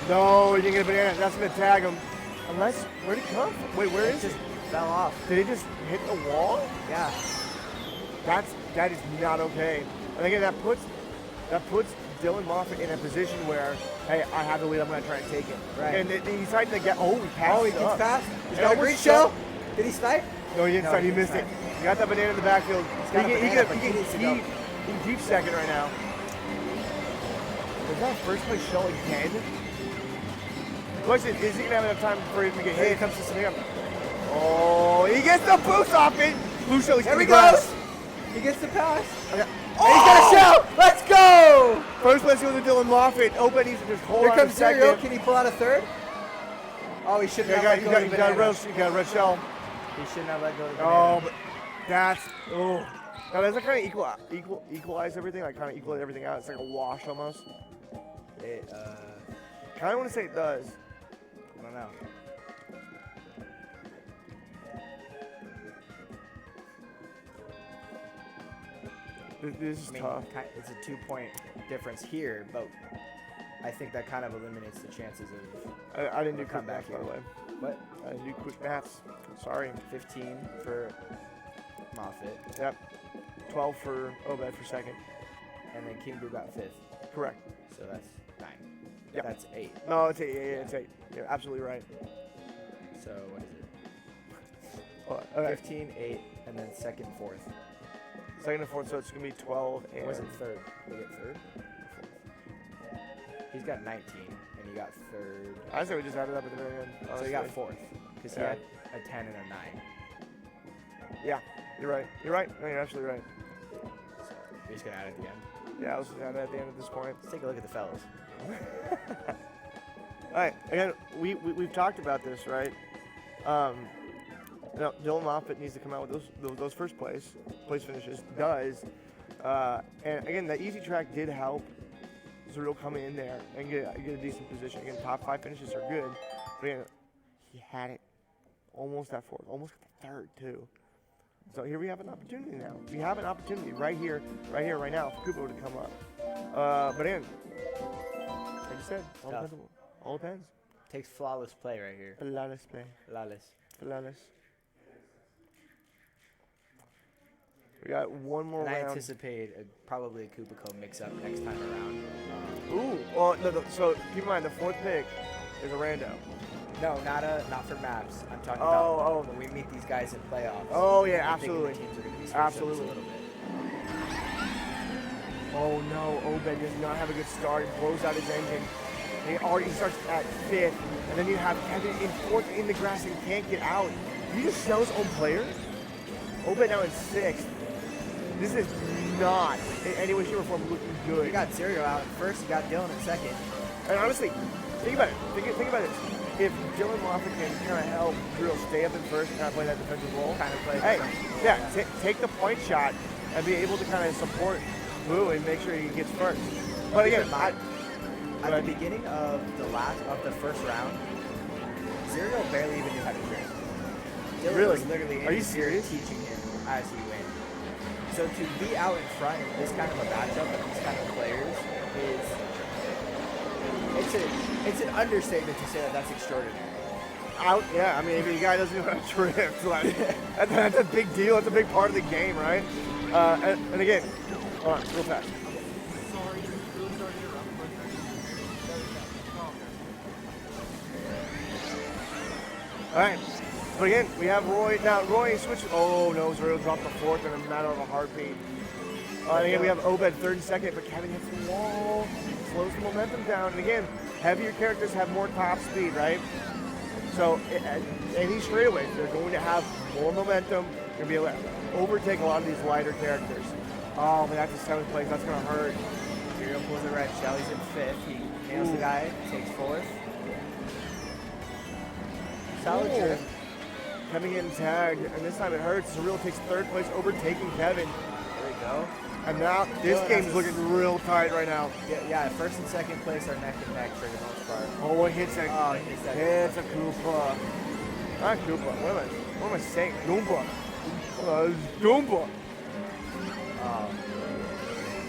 Speaker 2: No, he didn't get a banana. That's going to tag him. Unless, where'd he come from? Wait, where is
Speaker 4: It
Speaker 2: he?
Speaker 4: just fell off.
Speaker 2: Did he just hit the wall?
Speaker 4: Yeah.
Speaker 2: That is not okay. And again, that puts Dylan Moffitt in a position where, hey, I have the lead. I'm going to try and take it.
Speaker 4: Right.
Speaker 2: And he's trying to get. Oh, he passed.
Speaker 4: Oh, he
Speaker 2: it
Speaker 4: gets
Speaker 2: up.
Speaker 4: fast. He's
Speaker 2: And
Speaker 4: got a
Speaker 2: almost
Speaker 4: green shell. Did he snipe?
Speaker 2: No, he didn't.
Speaker 4: No,
Speaker 2: Start.
Speaker 4: he
Speaker 2: He
Speaker 4: didn't
Speaker 2: missed it.
Speaker 4: snipe.
Speaker 2: He got that banana in the backfield.
Speaker 4: got a banana, but he needs to go.
Speaker 2: He deep second right now. Is that first place shell again? The question is he going to have enough time for him to get
Speaker 4: Here
Speaker 2: hit?
Speaker 4: comes the Samir.
Speaker 2: Oh, he gets the boost off it. Blue shell.
Speaker 4: There he goes. He gets the pass.
Speaker 2: Okay.
Speaker 4: Oh! He's got a shell. Let's go.
Speaker 2: First place goes to Dylan Moffitt. Obed needs to just hold
Speaker 4: Here
Speaker 2: on
Speaker 4: comes
Speaker 2: a second.
Speaker 4: Serial. Can he pull out a third? Oh, he shouldn't have let go of the
Speaker 2: You got
Speaker 4: banana.
Speaker 2: a red shell.
Speaker 4: He shouldn't have let go of the
Speaker 2: Oh,
Speaker 4: banana.
Speaker 2: but that's Now does that kind of equalize everything? Like kind of equal everything out? It's like a wash almost.
Speaker 4: It,
Speaker 2: Kind of want to say it does.
Speaker 4: I don't know.
Speaker 2: This is
Speaker 4: I mean,
Speaker 2: tough.
Speaker 4: it's a 2-point difference here, but I think that kind of eliminates the chances of
Speaker 2: I didn't do
Speaker 4: We'll
Speaker 2: quick
Speaker 4: come
Speaker 2: maths,
Speaker 4: back
Speaker 2: by the way.
Speaker 4: here. What?
Speaker 2: I didn't do quick maths. Sorry.
Speaker 4: 15 for Moffitt,
Speaker 2: Yep. 12 for Obed for second.
Speaker 4: and then King Boo got 5th,
Speaker 2: Correct.
Speaker 4: so that's 9.
Speaker 2: Yep.
Speaker 4: That's 8.
Speaker 2: No, it's 8. Yeah, it's 8. You're absolutely right.
Speaker 4: So what is it?
Speaker 2: Oh, okay.
Speaker 4: 15, 8, and then second, 4th.
Speaker 2: Second and fourth, so it's going to be 12 and...
Speaker 4: Was it 3rd? Did he get 3rd? He's got 19, and he got 3rd.
Speaker 2: I say we just added up at the very end.
Speaker 4: So he got
Speaker 2: honestly.
Speaker 4: 4th, because he
Speaker 2: Yeah.
Speaker 4: had a 10 and a 9.
Speaker 2: Yeah, you're right. You're right. No, you're absolutely right.
Speaker 4: So we're just going to add at the end.
Speaker 2: Yeah, let's just add it at the end at this point.
Speaker 4: Let's take a look at the fellas.
Speaker 2: All right, again, we've talked about this, right? You know, Dylan Moffitt needs to come out with those first place finishes. Does, and again, the easy track did help Zuriel come in there and get a decent position. Again, top 5 finishes are good, but again, he had it almost at 4th, almost at 3rd too. So here we have an opportunity now. We have an opportunity right here, right now for Kubo to come up. But again, like you said, all depends.
Speaker 4: Takes flawless play right here.
Speaker 2: Flawless play.
Speaker 4: Flawless.
Speaker 2: We got one more
Speaker 4: And I
Speaker 2: round.
Speaker 4: anticipate probably a Kubico mix-up next time around.
Speaker 2: Ooh, well, no, so keep in mind the 4th pick is a rando.
Speaker 4: No, not for maps. I'm talking
Speaker 2: Oh,
Speaker 4: about when we meet these guys in playoffs.
Speaker 2: Oh, yeah,
Speaker 4: I'm thinking the
Speaker 2: absolutely.
Speaker 4: teams are gonna be switched up just
Speaker 2: Absolutely.
Speaker 4: a little bit.
Speaker 2: Oh no, Obed does not have a good start. He blows out his engine. And he starts at 5th, and then you have Kevin in 4th in the grass and can't get out. He just sell his own players. Obed now in 6th. This is not in any way, shape, or form looking good.
Speaker 4: You got Serial out at first. You got Dylan at second.
Speaker 2: And honestly, think about it. Think about it. If Dylan Moffitt can kind of help Drill stay up in first and kind of play that defensive role,
Speaker 4: Kind of play
Speaker 2: hey,
Speaker 4: defensive role,
Speaker 2: yeah,
Speaker 4: yeah.
Speaker 2: take the point shot and be able to kind of support Boo and make sure he gets first. But again,
Speaker 4: At the beginning of the first round, Serial barely even knew how to drift. Dylan
Speaker 2: Really?
Speaker 4: was literally
Speaker 2: Are you
Speaker 4: in here
Speaker 2: serious?
Speaker 4: teaching him as he went. So to be out in front in this kind of a matchup with these kind of players it's an understatement to say that that's extraordinary.
Speaker 2: Yeah, I mean, if the guy doesn't know how to drift, like, that's a big deal. That's a big part of the game, right? And again, hold on, real fast.
Speaker 3: Sorry, really sorry to interrupt, but
Speaker 2: All right. But again, we have Roy. Now, Roy switches. Oh, no. Zuriel dropped the 4th in a matter of a heartbeat. And again, we have Obed 3rd and 2nd, but Kevin hits the wall. Slows the momentum down. And again, heavier characters have more top speed, right? So, any straightaways, they're going to have more momentum. They're going to be able to overtake a lot of these lighter characters. Oh, but that's a 7th place. That's going to hurt.
Speaker 4: Serial pulls a red shell. He's in 5th. He nails the guy, takes 4th. Solid
Speaker 2: Ooh.
Speaker 4: drift.
Speaker 2: Kevin getting tagged, and this time it hurts. Surreal takes third place, overtaking Kevin.
Speaker 4: There we go.
Speaker 2: And now this
Speaker 4: Dylan
Speaker 2: game's
Speaker 4: has
Speaker 2: looking real tight right now.
Speaker 4: Yeah, first and second place are neck and neck for the most part.
Speaker 2: Oh, it hits a,
Speaker 4: Oh, he hits that.
Speaker 2: it's a Koopa. Not Koopa. What am I saying? Goomba. Goomba.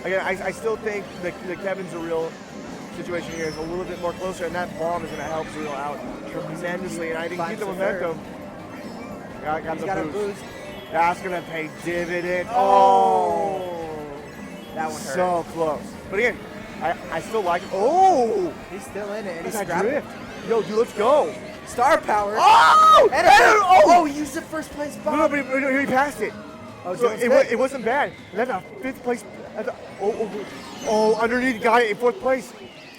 Speaker 2: Again, I still think the Kevin Surreal situation here is a little bit more closer, and that bomb is going to help Surreal out tremendously. And I think keep the momentum. Got
Speaker 4: He's
Speaker 2: the
Speaker 4: got a
Speaker 2: boost.
Speaker 4: boost.
Speaker 2: That's going to pay dividends.
Speaker 4: That one hurt.
Speaker 2: So close. But again, I still like it. Oh!
Speaker 4: He's still in it, and he's
Speaker 2: Look at that
Speaker 4: scrapping.
Speaker 2: drift. Yo, dude, let's go.
Speaker 4: Star power.
Speaker 2: Oh!
Speaker 4: And
Speaker 2: Oh!
Speaker 4: he used the first place
Speaker 2: No,
Speaker 4: bomb.
Speaker 2: but he passed it.
Speaker 4: Oh,
Speaker 2: So
Speaker 4: Dylan's
Speaker 2: it,
Speaker 4: good.
Speaker 2: it wasn't bad. That's a fifth place. Oh, underneath got it in fourth place.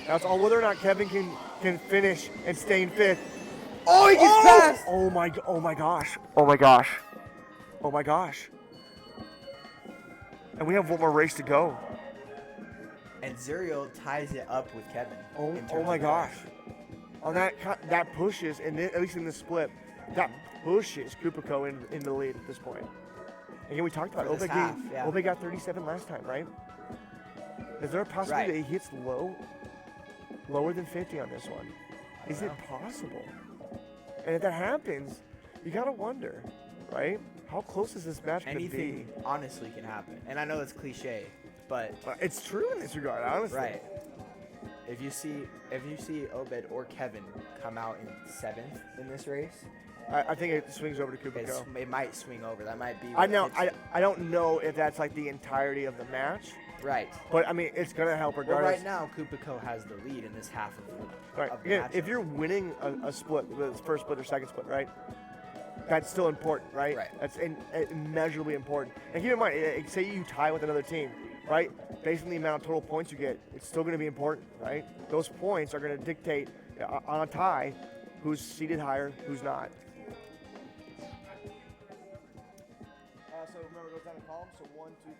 Speaker 2: That's all whether or not Kevin can finish and stay in fifth.
Speaker 4: Oh, he gets past.
Speaker 2: Oh my gosh. Oh my gosh. And we have one more race to go.
Speaker 4: And Zuriel ties it up with Kevin.
Speaker 2: Oh
Speaker 4: in terms
Speaker 2: my
Speaker 4: of
Speaker 2: gosh. On that pushes, and at least in the split, that pushes Kupiko in the lead at this point. Again, we talked about
Speaker 4: For this
Speaker 2: Obed.
Speaker 4: half, yeah.
Speaker 2: Obed got 37 last time, right? Is there a possibility that he hits lower than 50 on this one? Is it possible? And if that happens, you gotta wonder, right? How close is this match gonna
Speaker 4: Anything
Speaker 2: be?
Speaker 4: honestly can happen. And I know it's cliche, but
Speaker 2: It's true in this regard, honestly.
Speaker 4: right. If you see Obed or Kevin come out in 7th in this race,
Speaker 2: I think it swings over to Kupiko.
Speaker 4: it might swing over. That might be.
Speaker 2: I
Speaker 4: what
Speaker 2: know.
Speaker 4: hits it.
Speaker 2: I don't know if that's like the entirety of the match,
Speaker 4: Right.
Speaker 2: but I mean it's gonna help
Speaker 4: Well,
Speaker 2: regardless.
Speaker 4: right now, Kupiko has the lead in this half
Speaker 2: Right.
Speaker 4: of the
Speaker 2: Again,
Speaker 4: match.
Speaker 2: if you're winning a split, whether it's first split or second split, right? That's still important, right?
Speaker 4: Right.
Speaker 2: That's immeasurably important. And keep in mind, say you tie with another team, right? Based on the amount of total points you get, it's still going to be important, right? Those points are going to dictate on a tie who's seated higher, who's not. So remember, it goes down in columns. So 1, 2, 3,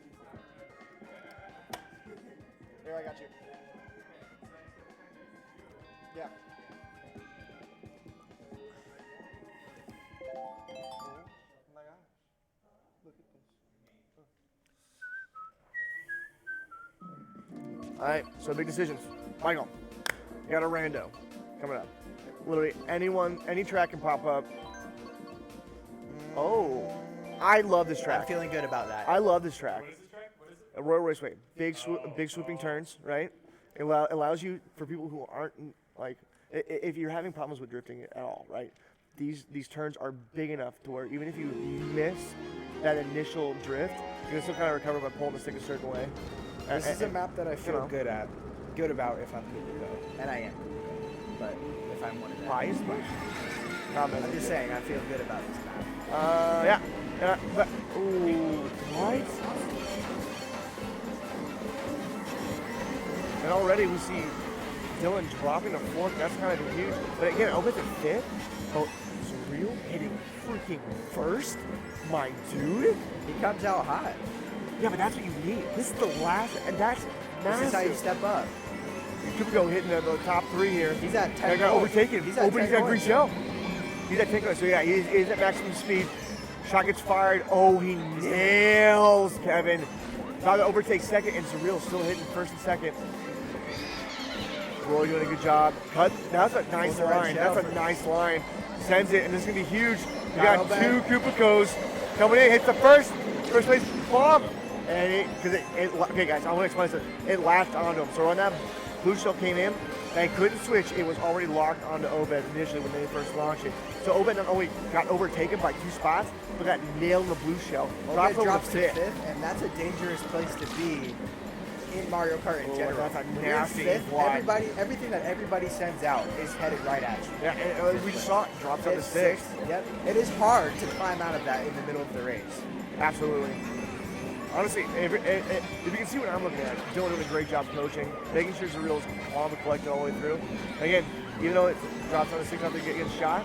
Speaker 2: 4. There, I got you. Yeah. Oh my gosh. Look at this. All right, so big decisions. Michael, you got a rando coming up. Literally any track can pop up. Oh, I love this
Speaker 4: I'm
Speaker 2: track.
Speaker 4: feeling good about that.
Speaker 2: I love this track. A Royal Raceway, big swooping turns, right? It allows you, for people who aren't like, if you're having problems with drifting at all, right? These turns are big enough to where even if you miss that initial drift, you can still kind of recover by pulling the stick a certain way.
Speaker 4: This is a map that I feel
Speaker 2: know.
Speaker 4: good about if I'm Kupiko, and I am. But if I'm one of them,
Speaker 2: Bias,
Speaker 4: I'm just saying I feel good about this map.
Speaker 2: Yeah. But, ooh, what? And already we see Dylan dropping the fourth. That's kind of huge. But again, Obed's at fifth. Oh, Surreal hitting freaking first? My dude?
Speaker 4: He comes out hot.
Speaker 2: Yeah, but that's what you need. This is the last, and that's massive.
Speaker 4: This is how you step up.
Speaker 2: Kupiko hitting the top 3 here.
Speaker 4: He's at 10
Speaker 2: They're going to
Speaker 4: points.
Speaker 2: overtake him.
Speaker 4: He's at
Speaker 2: Obed,
Speaker 4: 10
Speaker 2: he's got green
Speaker 4: points.
Speaker 2: shell. He's at 10 points. So yeah, he's at maximum speed. Shot gets fired. Oh, he nails Kevin. About to overtake second, and Surreal still hitting first and second. Roy doing a good job. Cut. That's a nice
Speaker 4: Pulls the right
Speaker 2: line.
Speaker 4: shell
Speaker 2: That's a
Speaker 4: for-
Speaker 2: nice line. Sends it, and this is going to be huge. We
Speaker 4: Got
Speaker 2: got
Speaker 4: Obed.
Speaker 2: 2 Kupikos coming in. Hits the first place bomb. And okay guys, I want to explain this. It latched onto him. So when that blue shell came in, they couldn't switch. It was already locked onto Obed initially when they first launched it. So Obed not only got overtaken by 2 spots, but got nailed in the blue shell.
Speaker 4: Obed
Speaker 2: over
Speaker 4: drops
Speaker 2: to
Speaker 4: to
Speaker 2: fifth.
Speaker 4: 5th, and that's a dangerous place to be in Mario Kart in
Speaker 2: Oh,
Speaker 4: general.
Speaker 2: that's a
Speaker 4: When you're in
Speaker 2: nasty
Speaker 4: 5th,
Speaker 2: fly.
Speaker 4: everything that everybody sends out is headed right at you.
Speaker 2: Yeah, and we just saw it drop down to
Speaker 4: 5th,
Speaker 2: 6th.
Speaker 4: 6th. Yep. It is hard to climb out of that in the middle of the race.
Speaker 2: Absolutely. Honestly, if you can see what I'm looking at, Dylan doing a great job coaching, making sure Surreal is calm and collected all the way through. Again, even though it drops on the 6 after getting shot,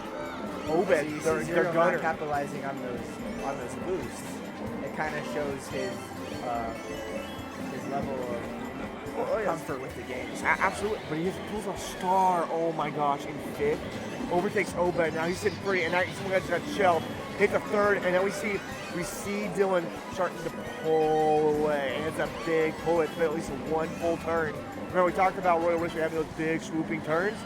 Speaker 2: Obed,
Speaker 4: So you see
Speaker 2: they're
Speaker 4: Zero not
Speaker 2: gunner.
Speaker 4: capitalizing on those boosts. It kind of shows his level of
Speaker 2: Oh, yes.
Speaker 4: comfort with the game.
Speaker 2: Absolutely, but he pulls a star. Oh my gosh, in 5th. overtakes Obed. Now he's sitting pretty, and now someone got shelled. Hits a third, and then we see Dylan starting to pull away, and it's a big pull. It's at least one full turn. Remember we talked about Royal Wish having those big swooping turns.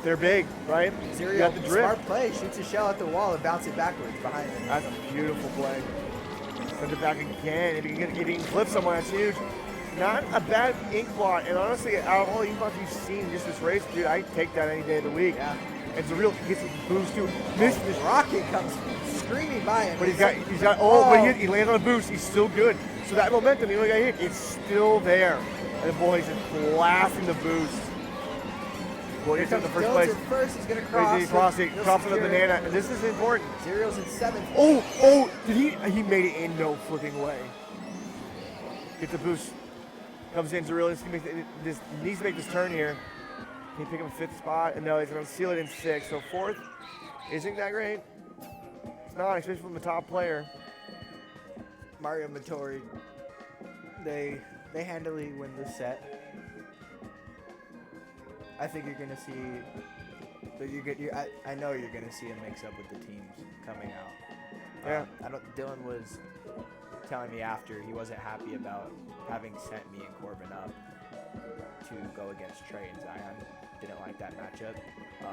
Speaker 2: They're big, right?
Speaker 4: Zero,
Speaker 2: you got the drift.
Speaker 4: smart play, shoots a shell at the wall and bounces it backwards behind him.
Speaker 2: That's a beautiful play. Send it back again. If you can flip someone, that's huge. Not a bad ink blot, and honestly, out of all the ink blots you've seen in just this race, dude, I'd take that any day of the week.
Speaker 4: Yeah.
Speaker 2: It's a real gets a boost too. This
Speaker 4: Rocket comes screaming by him.
Speaker 2: but he lands on a boost. He's still good. So that momentum, he only got hit, it's still there. And the boy is just blasting the boost. Boy,
Speaker 4: Here
Speaker 2: gets in
Speaker 4: comes
Speaker 2: the first
Speaker 4: Dylan
Speaker 2: place.
Speaker 4: to first. He's gonna
Speaker 2: Crazy
Speaker 4: cross.
Speaker 2: crossing the banana. And this is important.
Speaker 4: Zero's in 7th.
Speaker 2: Oh, did he made it in no flipping way. Get the boost. Comes in Zero. Needs to make this turn here. Can he pick up a 5th spot? And no, he's going to seal it in 6th. So 4th isn't that great. It's not, especially from the top player.
Speaker 4: Mario Motori, they handily win the set. I think you're gonna see. I know you're gonna see a mix-up with the teams coming out.
Speaker 2: Yeah.
Speaker 4: Dylan was telling me after he wasn't happy about having sent me and Corbin up to go against Trey and Zion. Didn't like that matchup.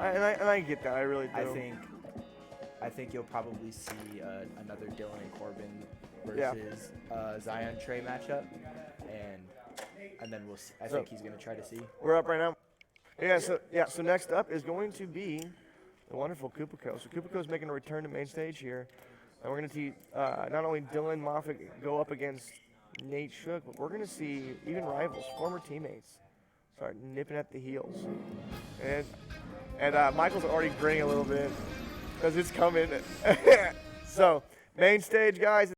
Speaker 2: And I get that. I really do.
Speaker 4: I think you'll probably see another Dylan and Corbin versus Zion Trey matchup, and then we'll see. I think he's gonna try to see.
Speaker 2: We're up right now. So next up is going to be the wonderful Kupico. So Kupico's making a return to main stage here. And we're going to see not only Dylan Moffitt go up against Nate Shook, but we're going to see even rivals, former teammates, start nipping at the heels. And Michael's already grinning a little bit because it's coming. So main stage, guys.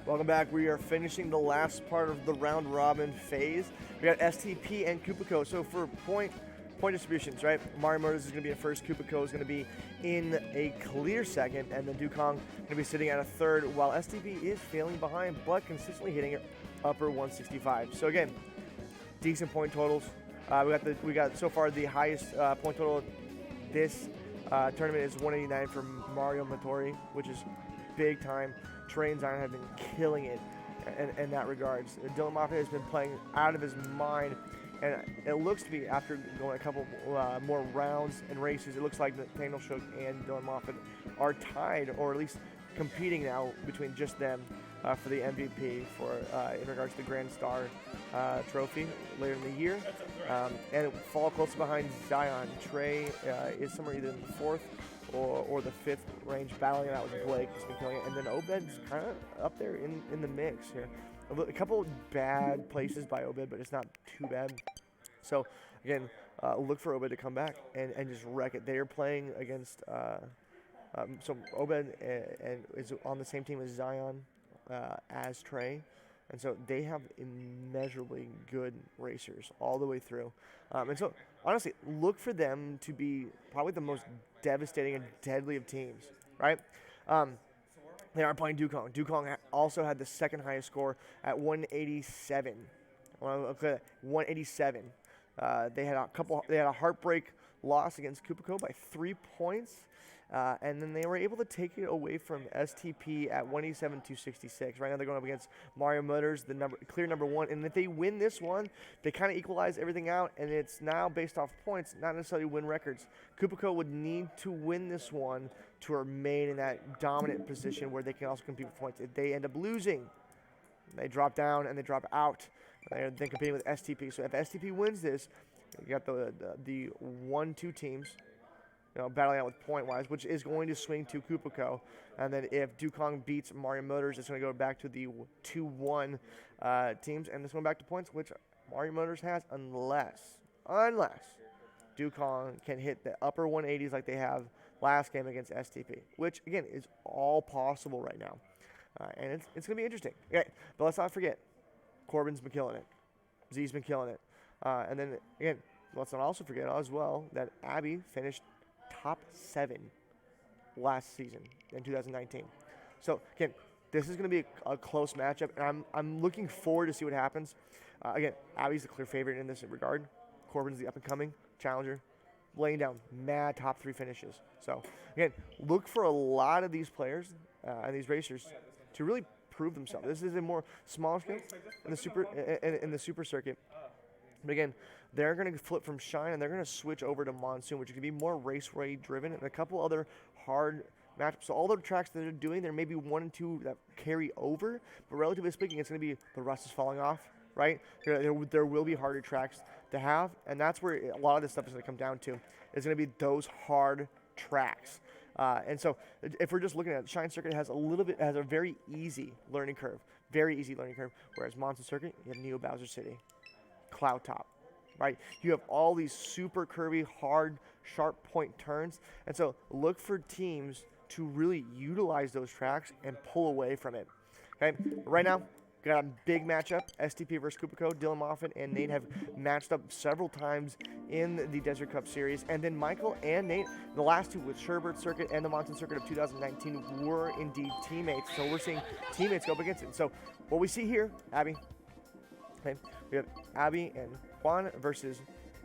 Speaker 2: Welcome back. We are finishing the last part of the round robin phase. We got STP and Kupico. So for point distributions, right? Mario Motors is going to be in first. Kupico is going to be in a clear second, and then Dukong going to be sitting at a third, while STP is failing behind, but consistently hitting it upper 165. So again, decent point totals. We got so far the highest point total this tournament is 189 for Mario Motori, which is big time. Trey and Zion have been killing it in that regards. Dylan Moffitt has been playing out of his mind, and it looks to be, after going a couple more rounds and races, it looks like Nathaniel Shook and Dylan Moffitt are tied, or at least competing now between just them for the MVP for in regards to the Grand Star trophy later in the year, and fall close behind Zion. Trey is somewhere either in the fourth or the fifth range, battling it out with Blake. He's been killing it, and then Obed's kind of up there in the mix here. A couple bad places by Obed, but it's not too bad. So again, look for Obed to come back and just wreck it. They are playing against so Obed and is on the same team as Zion, as Trey, and so they have immeasurably good racers all the way through. And so honestly, look for them to be probably the most devastating and deadly of teams, right? They are playing Dukong. Dukong also had the second highest score at 187. 187. They had a heartbreak loss against Kupico by 3 points. And then they were able to take it away from STP at 187-266. Right now they're going up against Mario Motors, the clear number one. And if they win this one, they kind of equalize everything out, and it's now based off points, not necessarily win records. Kupico would need to win this one to remain in that dominant position where they can also compete with points. If they end up losing, they drop down and they drop out. They're then competing with STP. So if STP wins this, you got the 1-2 teams, battling out with point-wise, which is going to swing to Kupico. And then if Dukong beats Mario Motors, it's going to go back to the 2-1 teams, and it's going back to points, which Mario Motors has, unless Dukong can hit the upper 180s like they have last game against STP, which, again, is all possible right now. And it's going to be interesting. Okay, but let's not forget, Corbin's been killing it. Z's been killing it. And then, again, let's not also forget as well that Abby finished top 7 last season in 2019. So again, this is going to be a close matchup, and I'm looking forward to see what happens. Again, Abby's the clear favorite in this regard. Corbin's the up-and-coming challenger, laying down mad top 3 finishes. So again, look for a lot of these players and these racers to really prove themselves. This is a more smaller scale in the super circuit. But again, they're going to flip from Shine and they're going to switch over to Monsoon, which is going to be more raceway driven, and a couple other hard matchups. So all the tracks that they're doing, there may be 1 and 2 that carry over, but relatively speaking, it's going to be the rust is falling off, right? There will be harder tracks to have, and that's where a lot of this stuff is going to come down to. It's going to be those hard tracks. And so if we're just looking at it, Shine Circuit has a very easy learning curve, whereas Monsoon Circuit, you have Neo Bowser City, Cloud Top, right? You have all these super curvy, hard, sharp point turns, and so look for teams to really utilize those tracks and pull away from it. Okay, right now, got a big matchup, STP versus Kupico. Dylan Moffitt and Nate have matched up several times in the Desert Cup Series, and then Michael and Nate, the last two with Sherbert Circuit and the Monsoon Circuit of 2019, were indeed teammates. So we're seeing teammates go up against it. So what we see here, Abby, okay, we have Abby and Juan versus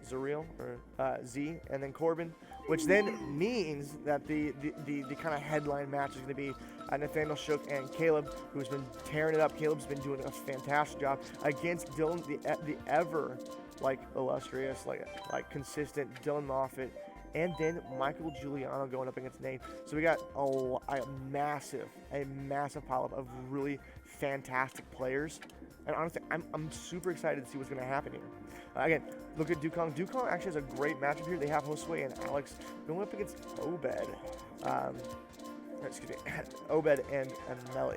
Speaker 2: Zuriel, or Z, and then Corbin, which then means that the kind of headline match is going to be Nathaniel Shook and Caleb, who's been tearing it up. Caleb's been doing a fantastic job against Dylan, the ever illustrious, consistent Dylan Moffitt, and then Michael Giuliano going up against Nate. So we got a massive pile of really fantastic players. And honestly, I'm super excited to see what's going to happen here. Again, look at Dukong. Dukong actually has a great matchup here. They have Josue and Alex going up against Obed. Obed and Melly,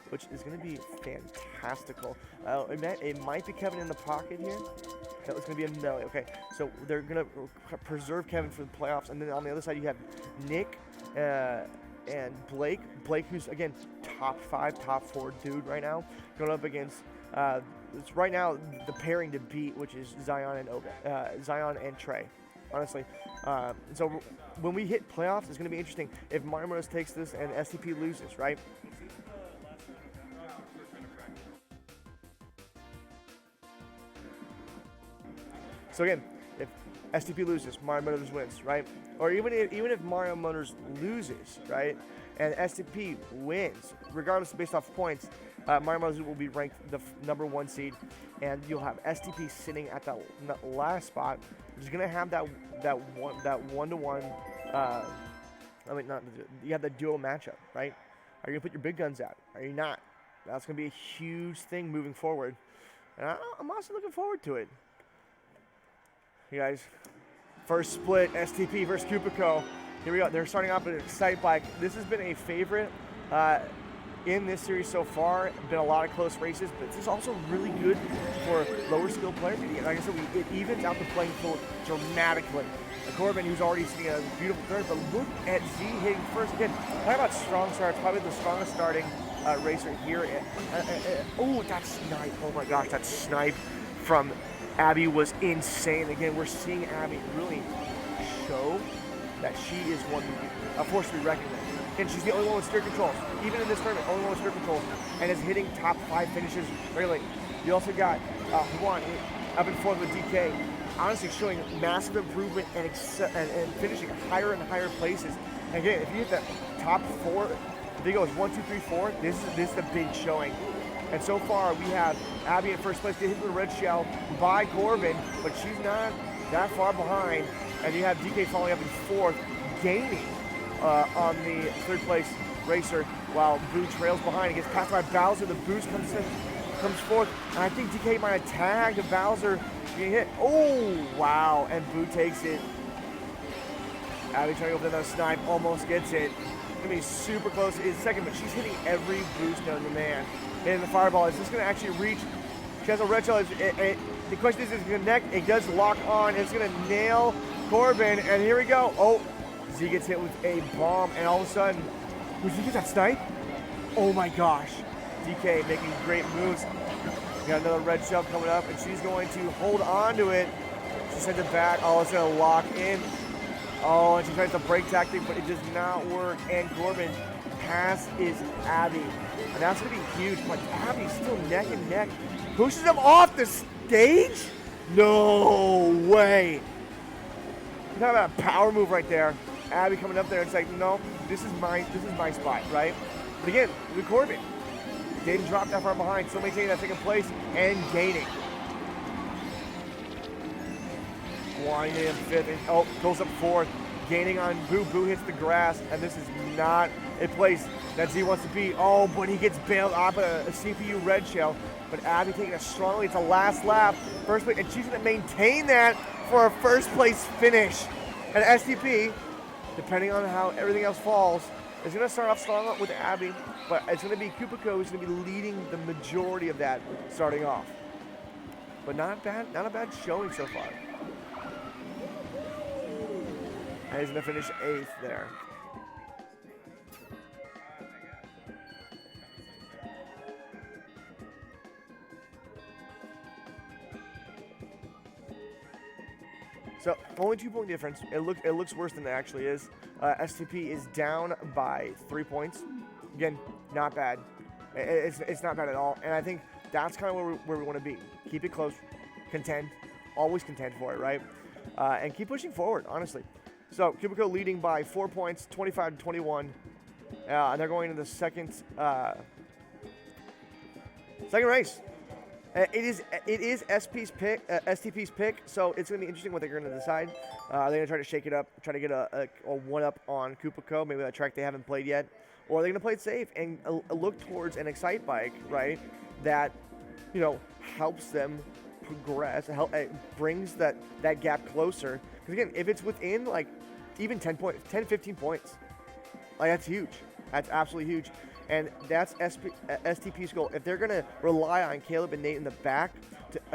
Speaker 2: which is going to be fantastical. It might be Kevin in the pocket here. No, it's going to be a Melly. Okay, so they're going to preserve Kevin for the playoffs. And then on the other side, you have Nick and Blake. Blake, who's again top 5, top 4 dude right now, going up against it's right now the pairing to beat, which is Zion and Trey. Honestly, so when we hit playoffs, it's going to be interesting if Mario Motors takes this and STP loses, right? So again, if STP loses, Mario Motors wins, right? Or even if Mario Motors loses, right, and STP wins, regardless based off points, Mario Motors will be ranked the number 1 seed, and you'll have STP sitting at that last spot, which is gonna have that one-to-one. You have that duo matchup, right? Are you gonna put your big guns out? Are you not? That's gonna be a huge thing moving forward, and I'm also looking forward to it. You guys, first split, STP versus Kupico. Here we go. They're starting off with an Excitebike. This has been a favorite in this series so far. Been a lot of close races, but this is also really good for lower skill players. Like I said, it evens out the playing field dramatically. Corbin, who's already seen a beautiful third, but look at Z hitting first. Again, talking about strong starts, probably the strongest starting racer here. Oh, that snipe. Oh my gosh, that snipe from Abby was insane. Again, we're seeing Abby really show that she is a force to be reckoned with. And she's the only one with steer controls. Even in this tournament, only one with steer controls. And is hitting top 5 finishes regularly. You also got Juan up in fourth with DK. Honestly showing massive improvement and finishing higher and higher places. And again, if you hit the top 4, I think it was 1, 2, 3, 4, this is the big showing. And so far, we have Abby in first place, get hit with a red shell by Corbin, but she's not that far behind. And you have DK following up in fourth, gaining on the third place racer, while Boo trails behind. He gets passed by Bowser. The boost comes forth, and I think DK might have tagged Bowser getting hit. Oh, wow, and Boo takes it. Abby trying to go for another snipe, almost gets it. It's gonna be super close. It's second, but she's hitting every boost known to man. And the fireball, is this gonna actually reach? She has a red shell. The question is it gonna connect? It does lock on. It's gonna nail Corbin, and here we go. Oh, Z gets hit with a bomb, and all of a sudden, was he get that snipe? Oh my gosh. DK making great moves. We got another red shell coming up, and she's going to hold on to it. She sends it back. Oh, it's gonna lock in. Oh, and she tries the break tactic, but it does not work. And Corbin passes Abby. And that's gonna be huge, but Abby's still neck and neck. Pushes him off the stage? No way. You're talking about a power move right there. Abby coming up there, it's like, no, this is my spot, right? But again, with Corbin, didn't drop that far behind, still maintaining that second place and gaining. Winding in fifth, and goes up fourth, gaining on Boo. Boo hits the grass, and this is not a place that Z wants to be. Oh, but he gets bailed off a CPU red shell. But Abby taking it strongly. It's a last lap, first place, and she's going to maintain that for a first place finish. And STP, depending on how everything else falls, is going to start off strong with Abby, but it's going to be Kupico who's going to be leading the majority of that starting off. But not a bad showing so far. And he's going to finish 8th there. So only 2-point difference. It looks worse than it actually is. STP is down by 3 points. Again, not bad. It's not bad at all. And I think that's kind of where we want to be. Keep it close, contend, always contend for it, right? And keep pushing forward, honestly. So Kupico leading by 4 points, 25-21. And they're going to the second race. It is STP's pick, so it's going to be interesting what they're going to decide. They're going to try to shake it up, try to get a one-up on Kupico, maybe a track they haven't played yet. Or they're going to play it safe and look towards an Excitebike, right, that, helps them progress, brings that gap closer. Because, again, if it's within, even 10, 15 points, that's huge. That's absolutely huge. And that's STP's goal. If they're going to rely on Caleb and Nate in the back,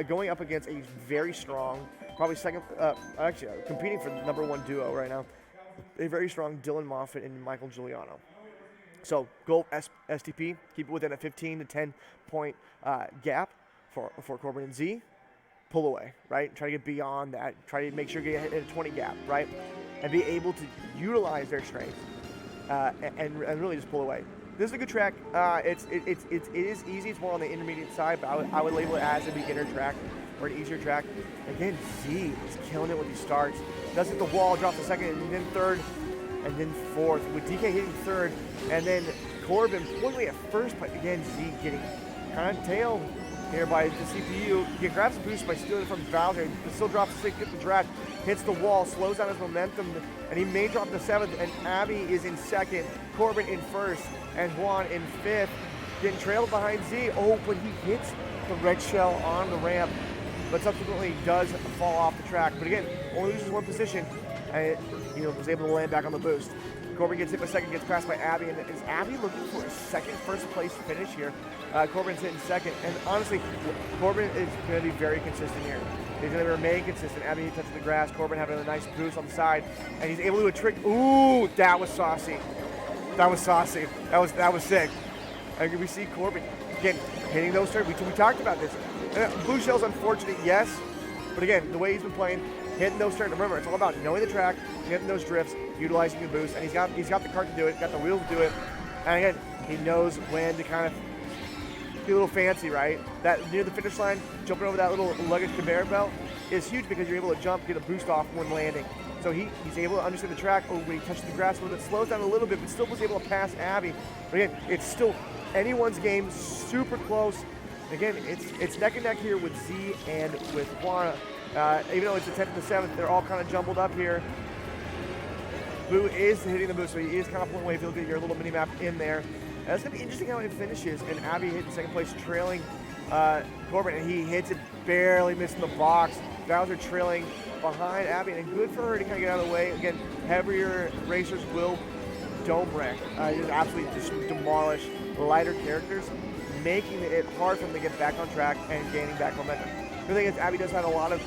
Speaker 2: going up against a very strong, probably second, competing for the #1 duo right now, a very strong Dylan Moffitt and Michael Giuliano. So go STP, keep it within a 15 to 10 point gap for Corbin and Z. Pull away, right? Try to get beyond that. Try to make sure you get in a 20 gap, right? And be able to utilize their strength and really just pull away. This is a good track. It is easy. It's more on the intermediate side, but I would label it as a beginner track or an easier track. Again, Z is killing it when he starts. Does hit the wall, drops a second, and then third, and then fourth. With DK hitting third, and then Corbin pointedly at first, but again, Z getting kind of tailed here by the CPU. He grabs a boost by stealing it from Bowser. He still drops a 6, gets the drag, hits the wall, slows down his momentum, and he may drop to 7th, and Abby is in 2nd, Corbin in 1st, and Juan in 5th, getting trailed behind Z. Oh, but he hits the red shell on the ramp, but subsequently does fall off the track. But again, only loses 1 position, and was able to land back on the boost. Corbin gets hit by 2nd, gets passed by Abby, and is Abby looking for a second first place finish here? Corbin's hitting 2nd, and honestly, Corbin is going to be very consistent here. He's going to remain consistent. Abby touching the grass, Corbin having a nice boost on the side, and he's able to do a trick. Ooh, that was saucy. That was saucy. That was sick. And we see Corbin again hitting those turns. We talked about this. Blue shell's unfortunate, yes, but again, the way he's been playing, hitting those turns. Remember, it's all about knowing the track, getting those drifts, utilizing the boost, and he's got the cart to do it, got the wheels to do it, and again, he knows when to kind of be a little fancy, right? That near the finish line, jumping over that little luggage conveyor belt is huge because you're able to jump, get a boost off when landing. So he's able to understand the track. Oh, when he touches the grass a little bit, slows down a little bit, but still was able to pass Abby. But again, it's still anyone's game, super close. Again, it's neck and neck here with Z and with Juana. Even though it's the 10th and the 7th, they're all kind of jumbled up here. Boo is hitting the boost, so he is kind of pulling away if you'll get your little mini map in there. And it's going to be interesting how it finishes. And Abby hitting 2nd place, trailing Corbin, and he hits it, barely missing the box. Bowser trailing behind Abby, and good for her to kind of get out of the way. Again, heavier racers will dome wreck. Just absolutely just demolish lighter characters, making it hard for them to get back on track and gaining back momentum. The thing is, Abby does have a lot of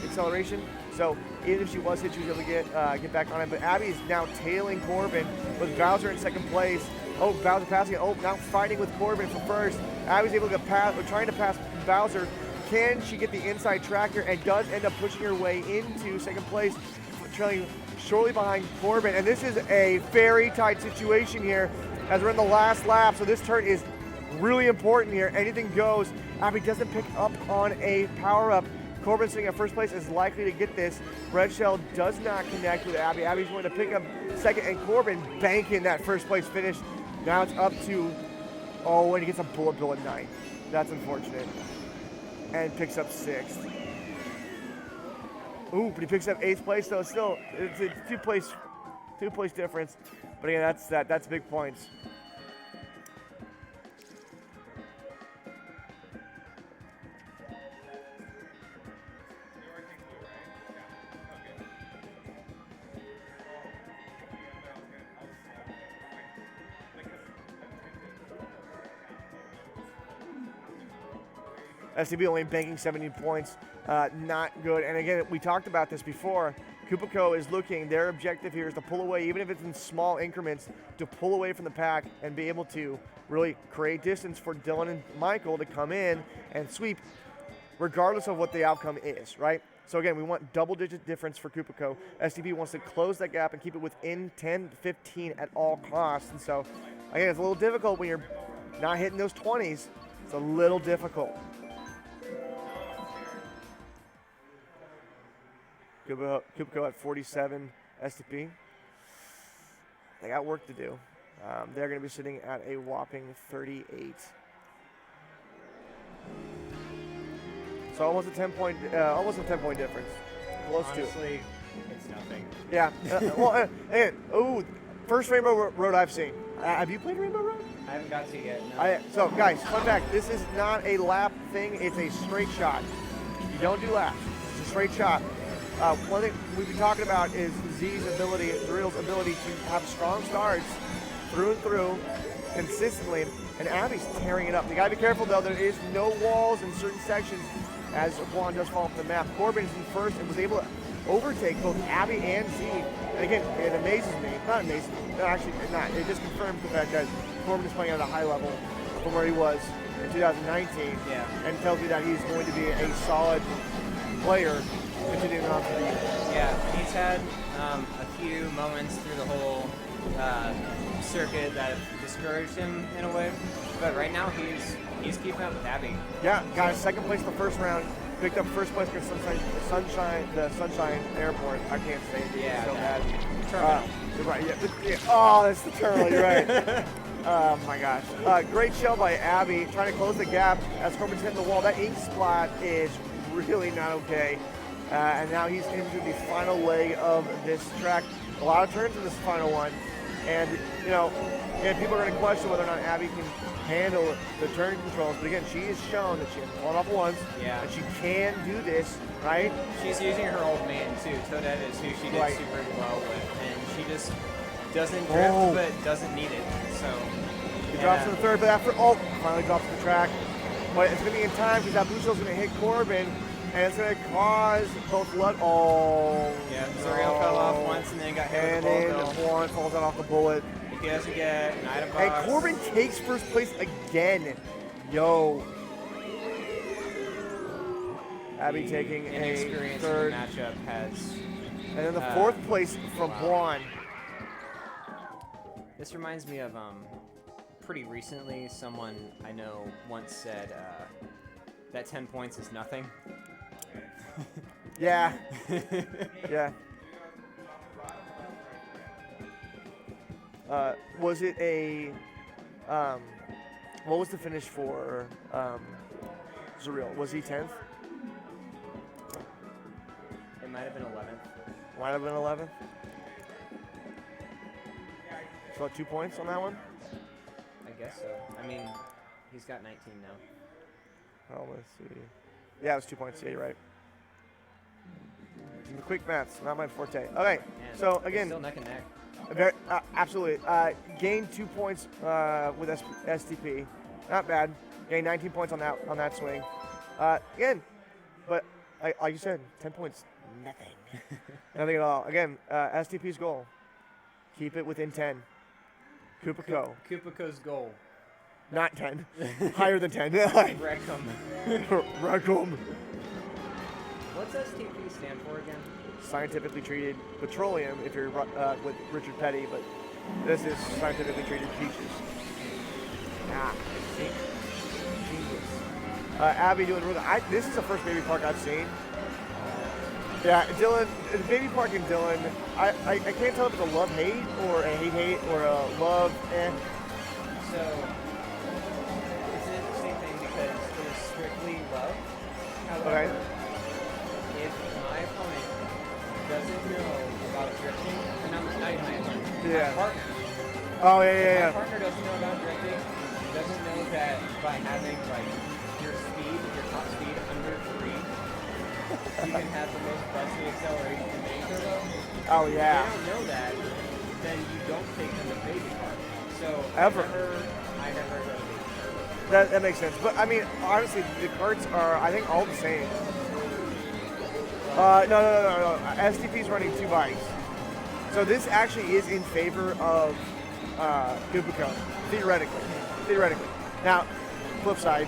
Speaker 2: acceleration, so even if she was hit, she was able to get back on it. But Abby is now tailing Corbin with Bowser in 2nd place. Oh, Bowser passing it. Oh, now fighting with Corbin for 1st. Abby's able to pass, or trying to pass Bowser. Can she get the inside track here, and does end up pushing her way into 2nd place, trailing shortly behind Corbin. And this is a very tight situation here as we're in the last lap. So this turn is really important here. Anything goes. Abby doesn't pick up on a power-up. Corbin sitting at 1st place is likely to get this. Red Shell does not connect with Abby. Abby's going to pick up 2nd, and Corbin banking that 1st place finish. Now it's up to, and he gets a bullet bill at 9th. That's unfortunate. And picks up 6th. Ooh, but he picks up 8th place, so still it's a two place difference. But again, that's big points. STB only banking 17 points, not good. And again, we talked about this before. KoopaCo is looking, their objective here is to pull away, even if it's in small increments, to pull away from the pack and be able to really create distance for Dylan and Michael to come in and sweep, regardless of what the outcome is, right? So again, we want double-digit difference for KoopaCo. STB wants to close that gap and keep it within 10 to 15 at all costs. And so, again, it's a little difficult when you're not hitting those 20s. It's a little difficult. KoopaCo at 47 STP. They got work to do. They're going to be sitting at a whopping 38. So almost a 10 point difference. Close to.
Speaker 4: Honestly, it's nothing.
Speaker 2: Yeah. First Rainbow Road I've seen. Have you played Rainbow Road?
Speaker 4: I haven't got to it yet. No.
Speaker 2: So guys, fun fact: this is not a lap thing. It's a straight shot. You don't do laps. It's a straight shot. One thing we've been talking about is Z's ability, Zarril's ability to have strong starts through and through consistently, and Abby's tearing it up. You gotta be careful though, there is no walls in certain sections as Juan does fall off the map. Corbin is in 1st and was able to overtake both Abby and Z And again, it amazes me. Not amazes me. No, actually, not. It just confirms the fact that Corbin is playing at a high level from where he was in 2019.
Speaker 5: Yeah.
Speaker 2: And tells me that he's going to be a solid player continuing on for the year.
Speaker 5: Yeah, he's had a few moments through the whole circuit that have discouraged him in a way, but right now he's keeping up with Abby.
Speaker 2: Yeah, got second place the first round. Picked up first place against Sunshine Airport. I can't say it.
Speaker 5: Yeah,
Speaker 2: It's so
Speaker 5: that
Speaker 2: bad.
Speaker 5: terminal.
Speaker 2: You're right. Yeah. Oh, that's the terminal. You're right. Oh my gosh. Great show by Abby, trying to close the gap as Corbin's hitting the wall. That ink splat is really not okay. And now he's into the final leg of this track. A lot of turns in this final one. And, you know, again, people are going to question whether or not Abby can handle the turn controls. But again, she has shown that she has fallen off once.
Speaker 5: Yeah.
Speaker 2: And she can do this, right?
Speaker 5: She's using her old man too. Toadette is who she did
Speaker 2: Right.
Speaker 5: super well with, and she just doesn't drift,
Speaker 2: Oh.
Speaker 5: but doesn't need it. So
Speaker 2: He drops to the third, but after, finally drops the track. But it's going to be in time because that blue shell's going to hit Corbin, and it's going to cause both
Speaker 5: yeah, Zuriel fell off once and then got hit
Speaker 2: And
Speaker 5: with
Speaker 2: then
Speaker 5: the ball bill.
Speaker 2: one falls out off the bullet.
Speaker 5: If he doesn't get an item
Speaker 2: And
Speaker 5: box,
Speaker 2: Corbin takes first place again. Yo. Abby taking a
Speaker 5: inexperience in
Speaker 2: third.
Speaker 5: the matchup has.
Speaker 2: And then the fourth place from Juan.
Speaker 5: This reminds me of pretty recently someone I know once said that 10 points is nothing.
Speaker 2: Yeah. Yeah. Was it a, what was the finish for Zuriel? Was he 10th?
Speaker 5: It might have been 11th.
Speaker 2: Might have been 11th. So 2 points on that one?
Speaker 5: I guess so. I mean, he's got 19 now.
Speaker 2: Oh, let's see. Yeah, it was 2 points. Yeah, you're right. The quick maths, not my forte. Okay,
Speaker 5: Man,
Speaker 2: so
Speaker 5: it's
Speaker 2: again,
Speaker 5: still neck and neck.
Speaker 2: very, absolutely. Gained 2 points with STP. Not bad. Gained 19 points on that swing. Again, but like you said, 10 points, nothing. Nothing at all. Again, STP's goal, keep it within 10. Kupiko,
Speaker 5: Kupiko's goal.
Speaker 2: not 10. Higher than 10.
Speaker 5: Reckham.
Speaker 2: Raccoon.
Speaker 5: What's STP stand for again?
Speaker 2: Scientifically treated petroleum if you're with Richard Petty, but this is scientifically treated peaches. Ah, genius. Abby doing really. This is the first baby park I've seen. Yeah, Dylan, baby park and Dylan. I can't tell if it's a love hate or a hate or a love.
Speaker 5: So, it's an interesting thing because it is strictly love. However,
Speaker 2: Okay.
Speaker 5: if my opponent doesn't know about drifting, and I'm not even my opponent,
Speaker 2: Yeah.
Speaker 5: my partner.
Speaker 2: Oh
Speaker 5: If
Speaker 2: yeah.
Speaker 5: my partner doesn't know about drifting, doesn't know that by having like your speed, your top speed under 3, you can have the most busted acceleration in main turbo.
Speaker 2: Oh
Speaker 5: If
Speaker 2: yeah.
Speaker 5: they don't know that, then you don't take them to baby park. So
Speaker 2: Ever.
Speaker 5: I never go to baby turbo.
Speaker 2: That makes sense. But I mean, honestly, the carts are I think all the same. No. STP's running 2 bikes. So this actually is in favor of Kupiko, theoretically. Now, flip side,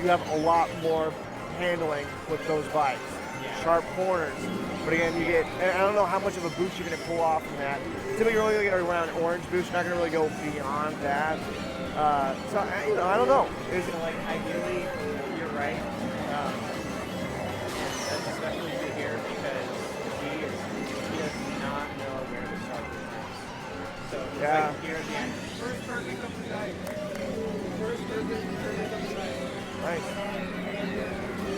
Speaker 2: you have a lot more handling with those bikes.
Speaker 5: Yeah.
Speaker 2: Sharp corners. But again, you get, and I don't know how much of a boost you're going to pull off from that. Typically, you're only going to get around orange boost. You're not going to really go beyond that. So, I don't know.
Speaker 5: So like ideally, you're right. And that's especially good here because he does not know where to start with this. So it's
Speaker 2: Yeah.
Speaker 5: like here at the end. First perfect of the night. First perfect of the night.
Speaker 2: Nice.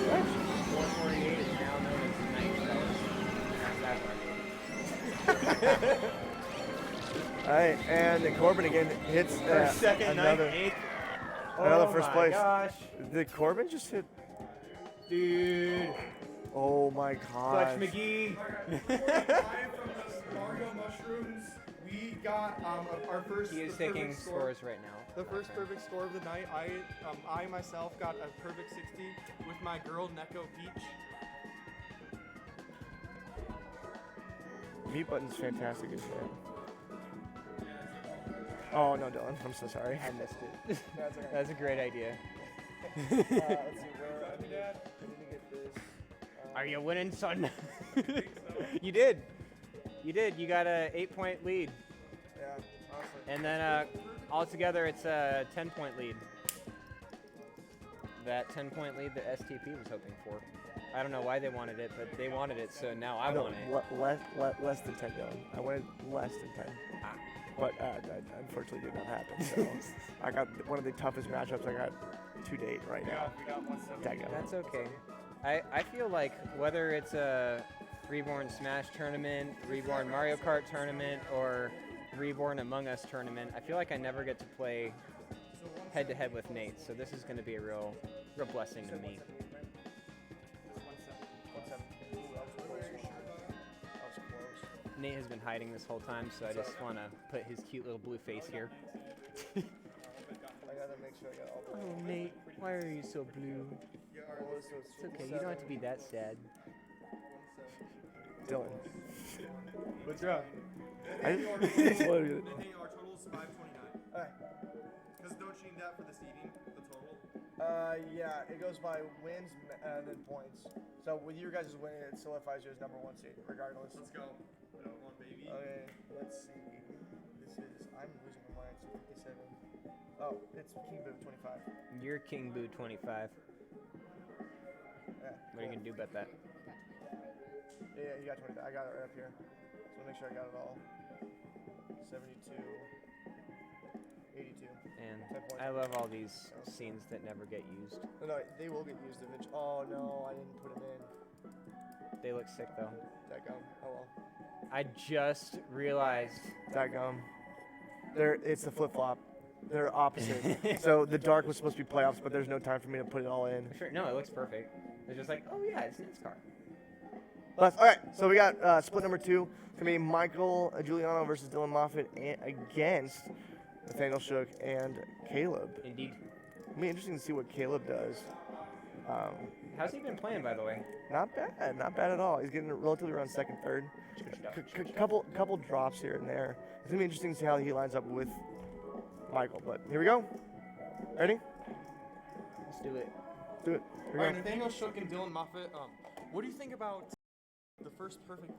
Speaker 5: 148 is now known as Night Fellas. That's that part.
Speaker 2: All right, and Corbin again hits
Speaker 5: First, second,
Speaker 2: another,
Speaker 5: ninth, eighth.
Speaker 2: another
Speaker 5: Oh
Speaker 2: first
Speaker 5: my
Speaker 2: place.
Speaker 5: Gosh,
Speaker 2: Did Corbin just hit?
Speaker 5: dude.
Speaker 2: Oh my
Speaker 5: Clutch
Speaker 2: god.
Speaker 5: McGee.
Speaker 3: Live from the Mario Mushrooms, we got our first.
Speaker 5: He is
Speaker 3: the perfect
Speaker 5: taking
Speaker 3: score.
Speaker 5: scores right now.
Speaker 3: The first perfect score of the night. I myself got a perfect 60 with my girl Neko Peach.
Speaker 2: Mute button's fantastic as shit. Oh no, Dylan. I'm so sorry.
Speaker 4: I missed it.
Speaker 2: That's okay.
Speaker 4: That's a great idea.
Speaker 2: Let's see where I need to get this.
Speaker 4: Are you winning, son? You did. You did. You got a 8-point lead.
Speaker 2: Yeah, awesome.
Speaker 4: And then altogether, it's a 10-point lead. That 10-point lead that STP was hoping for. I don't know why they wanted it, but they wanted it, so now I want it.
Speaker 2: Less than 10, Dylan. I wanted less than 10. But that unfortunately did not happen. So I got one of the toughest matchups I got to date right now.
Speaker 4: That's okay. I feel like whether it's a Reborn Smash tournament, Reborn Mario Kart tournament, or Reborn Among Us tournament, I feel like I never get to play head-to-head with Nate, so this is going to be a real blessing to me. Nate has been hiding this whole time, so I just want to put his cute little blue face here.
Speaker 2: I gotta make sure I got all the.
Speaker 4: Oh, Nate, why are you so blue? It's okay, you don't have to be that sad.
Speaker 2: Dylan.
Speaker 3: What's wrong?
Speaker 2: I
Speaker 3: Our total is 529.
Speaker 2: Alright.
Speaker 3: Because don't you need that for the seeding, the total?
Speaker 2: Yeah, it goes by wins and then points. So with you guys winning, it solidifies you as number 1 seed, regardless.
Speaker 3: Let's go. Put it on, baby.
Speaker 2: Okay, let's see. This is, I'm losing my mind, so 57. Oh, it's King Boo 25.
Speaker 4: You're King Boo 25.
Speaker 2: Yeah.
Speaker 4: What are you going to do about that?
Speaker 2: Yeah, you got 25. I got it right up here. So make sure I got it all. 72. 82. 10
Speaker 4: And
Speaker 2: points.
Speaker 4: I love all these scenes that never get used.
Speaker 2: No, they will get used eventually. Oh no, I didn't put them in.
Speaker 4: They look sick, though.
Speaker 2: Dadgum. Oh well.
Speaker 4: I just realized.
Speaker 2: Dadgum. It's the flip flop. They're opposite. So the dark was supposed to be playoffs, but there's no time for me to put it all in.
Speaker 4: Sure, no, it looks perfect. It's just like, oh yeah, it's NASCAR.
Speaker 2: All right, so we got split number 2. It's gonna be Michael Giuliano versus Dylan Moffitt against Nathaniel Shook and Caleb.
Speaker 4: Indeed.
Speaker 2: It'll be interesting to see what Caleb does.
Speaker 4: How's he been playing, by the way?
Speaker 2: Not bad at all. He's getting relatively around second, third. Couple drops here and there. It's gonna be interesting to see how he lines up with Michael. But here we go. Ready?
Speaker 4: Let's do it.
Speaker 2: Do it. Here we
Speaker 3: Alright,
Speaker 2: go.
Speaker 3: Nathaniel Shook and Dylan Moffitt. What do you think about the first perfect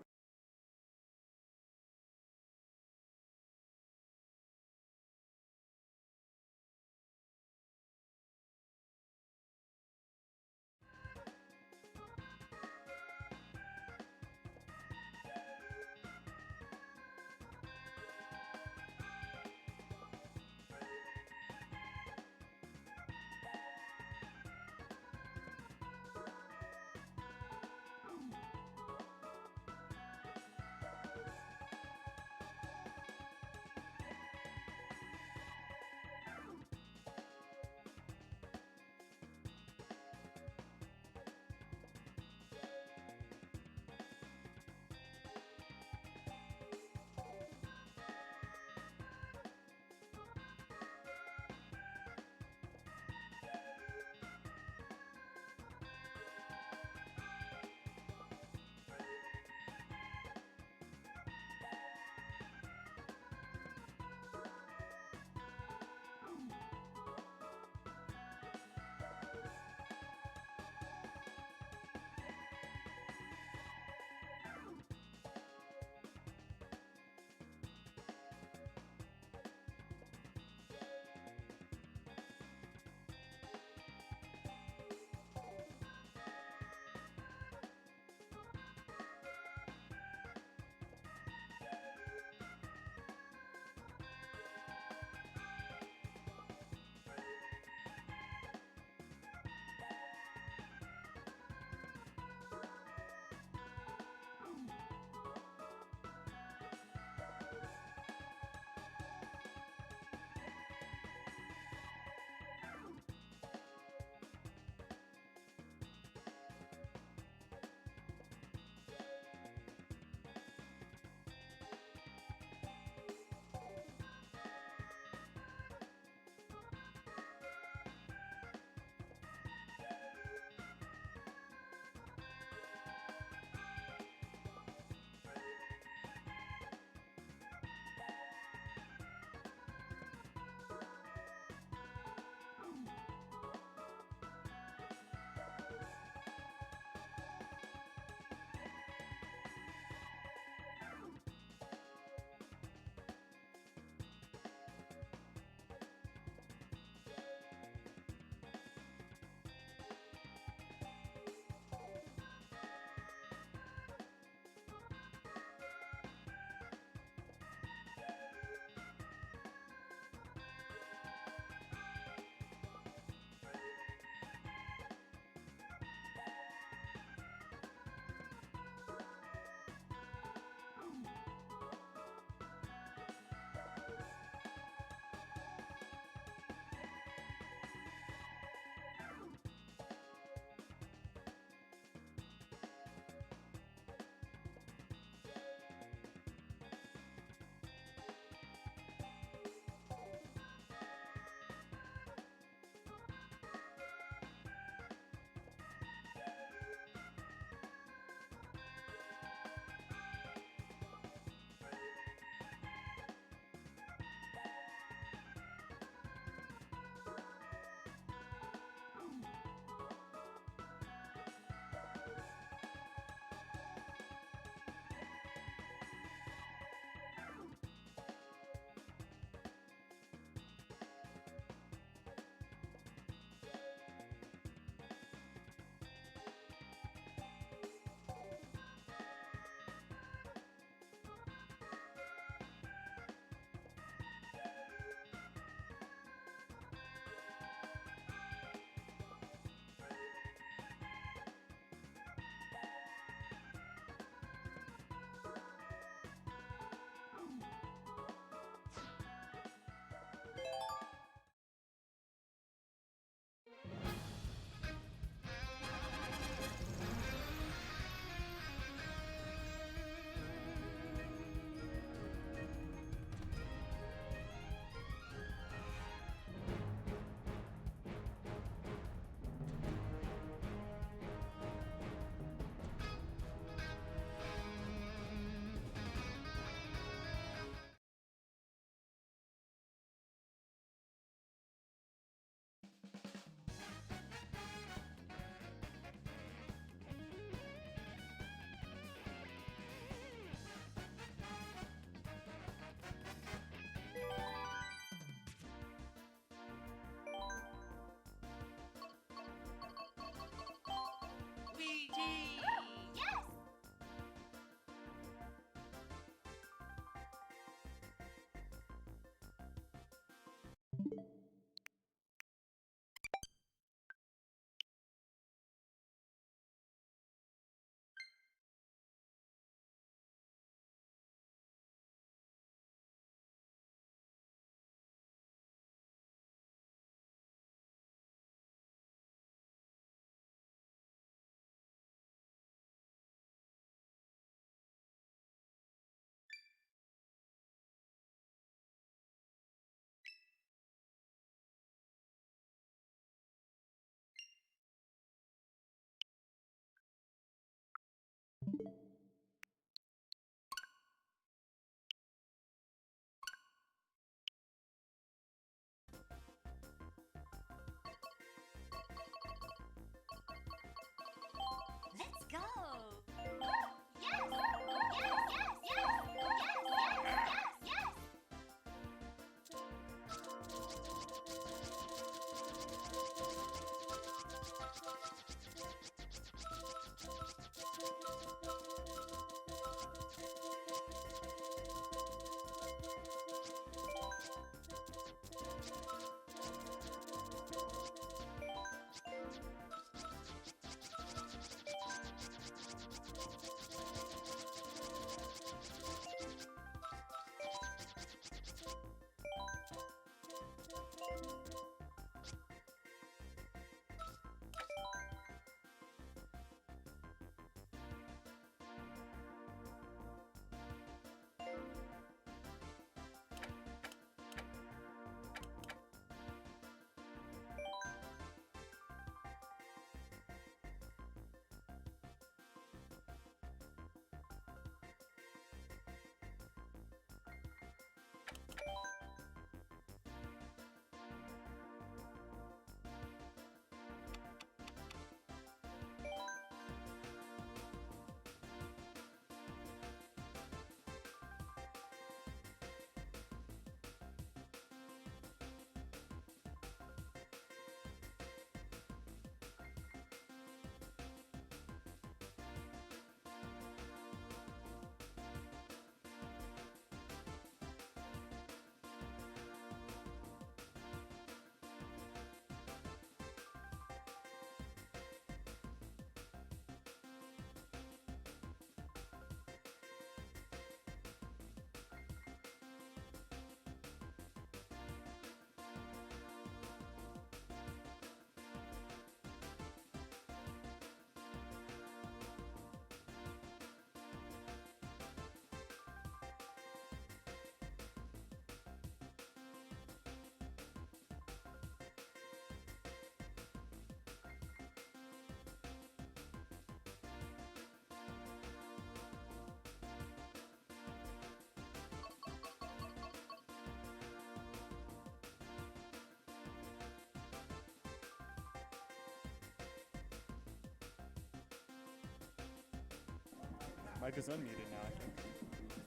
Speaker 6: Mic is unmuted now, I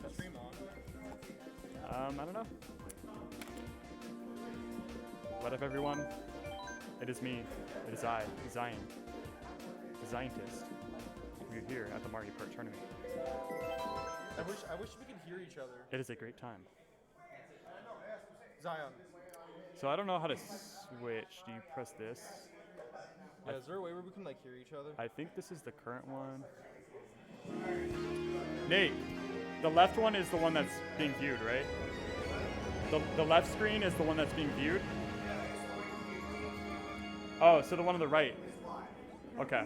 Speaker 6: think.
Speaker 3: Stream on.
Speaker 6: I don't know. What up, everyone? It is me. It is I, Zion, the Scientist. We're here at the Mario Kart tournament.
Speaker 3: I wish we could hear each other.
Speaker 6: It is a great time.
Speaker 3: Zion.
Speaker 6: So I don't know how to switch. Do you press this?
Speaker 3: Yeah, is there a way where we can like hear each other?
Speaker 6: I think this is the current one. Nate, the left one is the one that's being viewed, right? The left screen is the one that's being viewed? Oh, so the one on the right. Okay.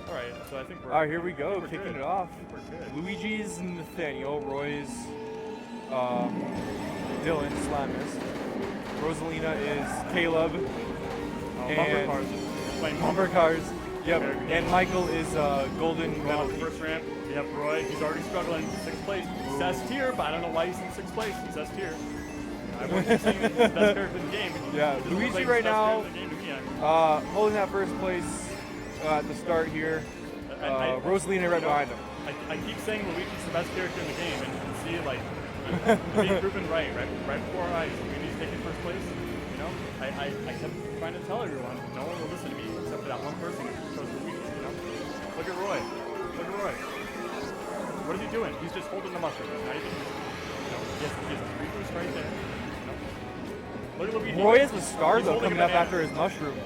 Speaker 6: All right, so I think we're...
Speaker 3: All right, here we go,
Speaker 6: we're
Speaker 3: kicking
Speaker 6: good.
Speaker 3: it off.
Speaker 6: We're good.
Speaker 3: Luigi's Nathaniel, Roy's Dylan, Slamis. Rosalina is Caleb.
Speaker 6: Bumper
Speaker 3: and
Speaker 6: cars. Playing
Speaker 3: Bumper Cars. Yep.
Speaker 6: Very good.
Speaker 3: And Michael is Golden
Speaker 6: Going
Speaker 3: Medal.
Speaker 6: on the first ramp, we have Roy. He's already struggling. 6th place. He says tier, but I don't know why he's in 6th place. He says tier. I won't keep saying that he's the best character in the game.
Speaker 3: Yeah,
Speaker 6: He doesn't
Speaker 3: Luigi
Speaker 6: look like
Speaker 3: right
Speaker 6: he's the best
Speaker 3: now,
Speaker 6: character in the game to me, I mean.
Speaker 3: holding that first place at the start here. Rosalina right behind him.
Speaker 6: I keep saying Luigi's the best character in the game, and you can see, like, I'm being proven right before our eyes. Luigi's taking first place. You know, I kept trying to tell everyone. No one will listen to me except for that one person who chose Luigi. You know, look at Roy. Look at Roy. What is he doing? He's just holding the mushroom. He's not even. You know, he has a free boost right there. You know? Look at Luigi.
Speaker 3: Roy has a star
Speaker 6: He's
Speaker 3: though
Speaker 6: holding a
Speaker 3: coming up
Speaker 6: banana.
Speaker 3: after his mushroom.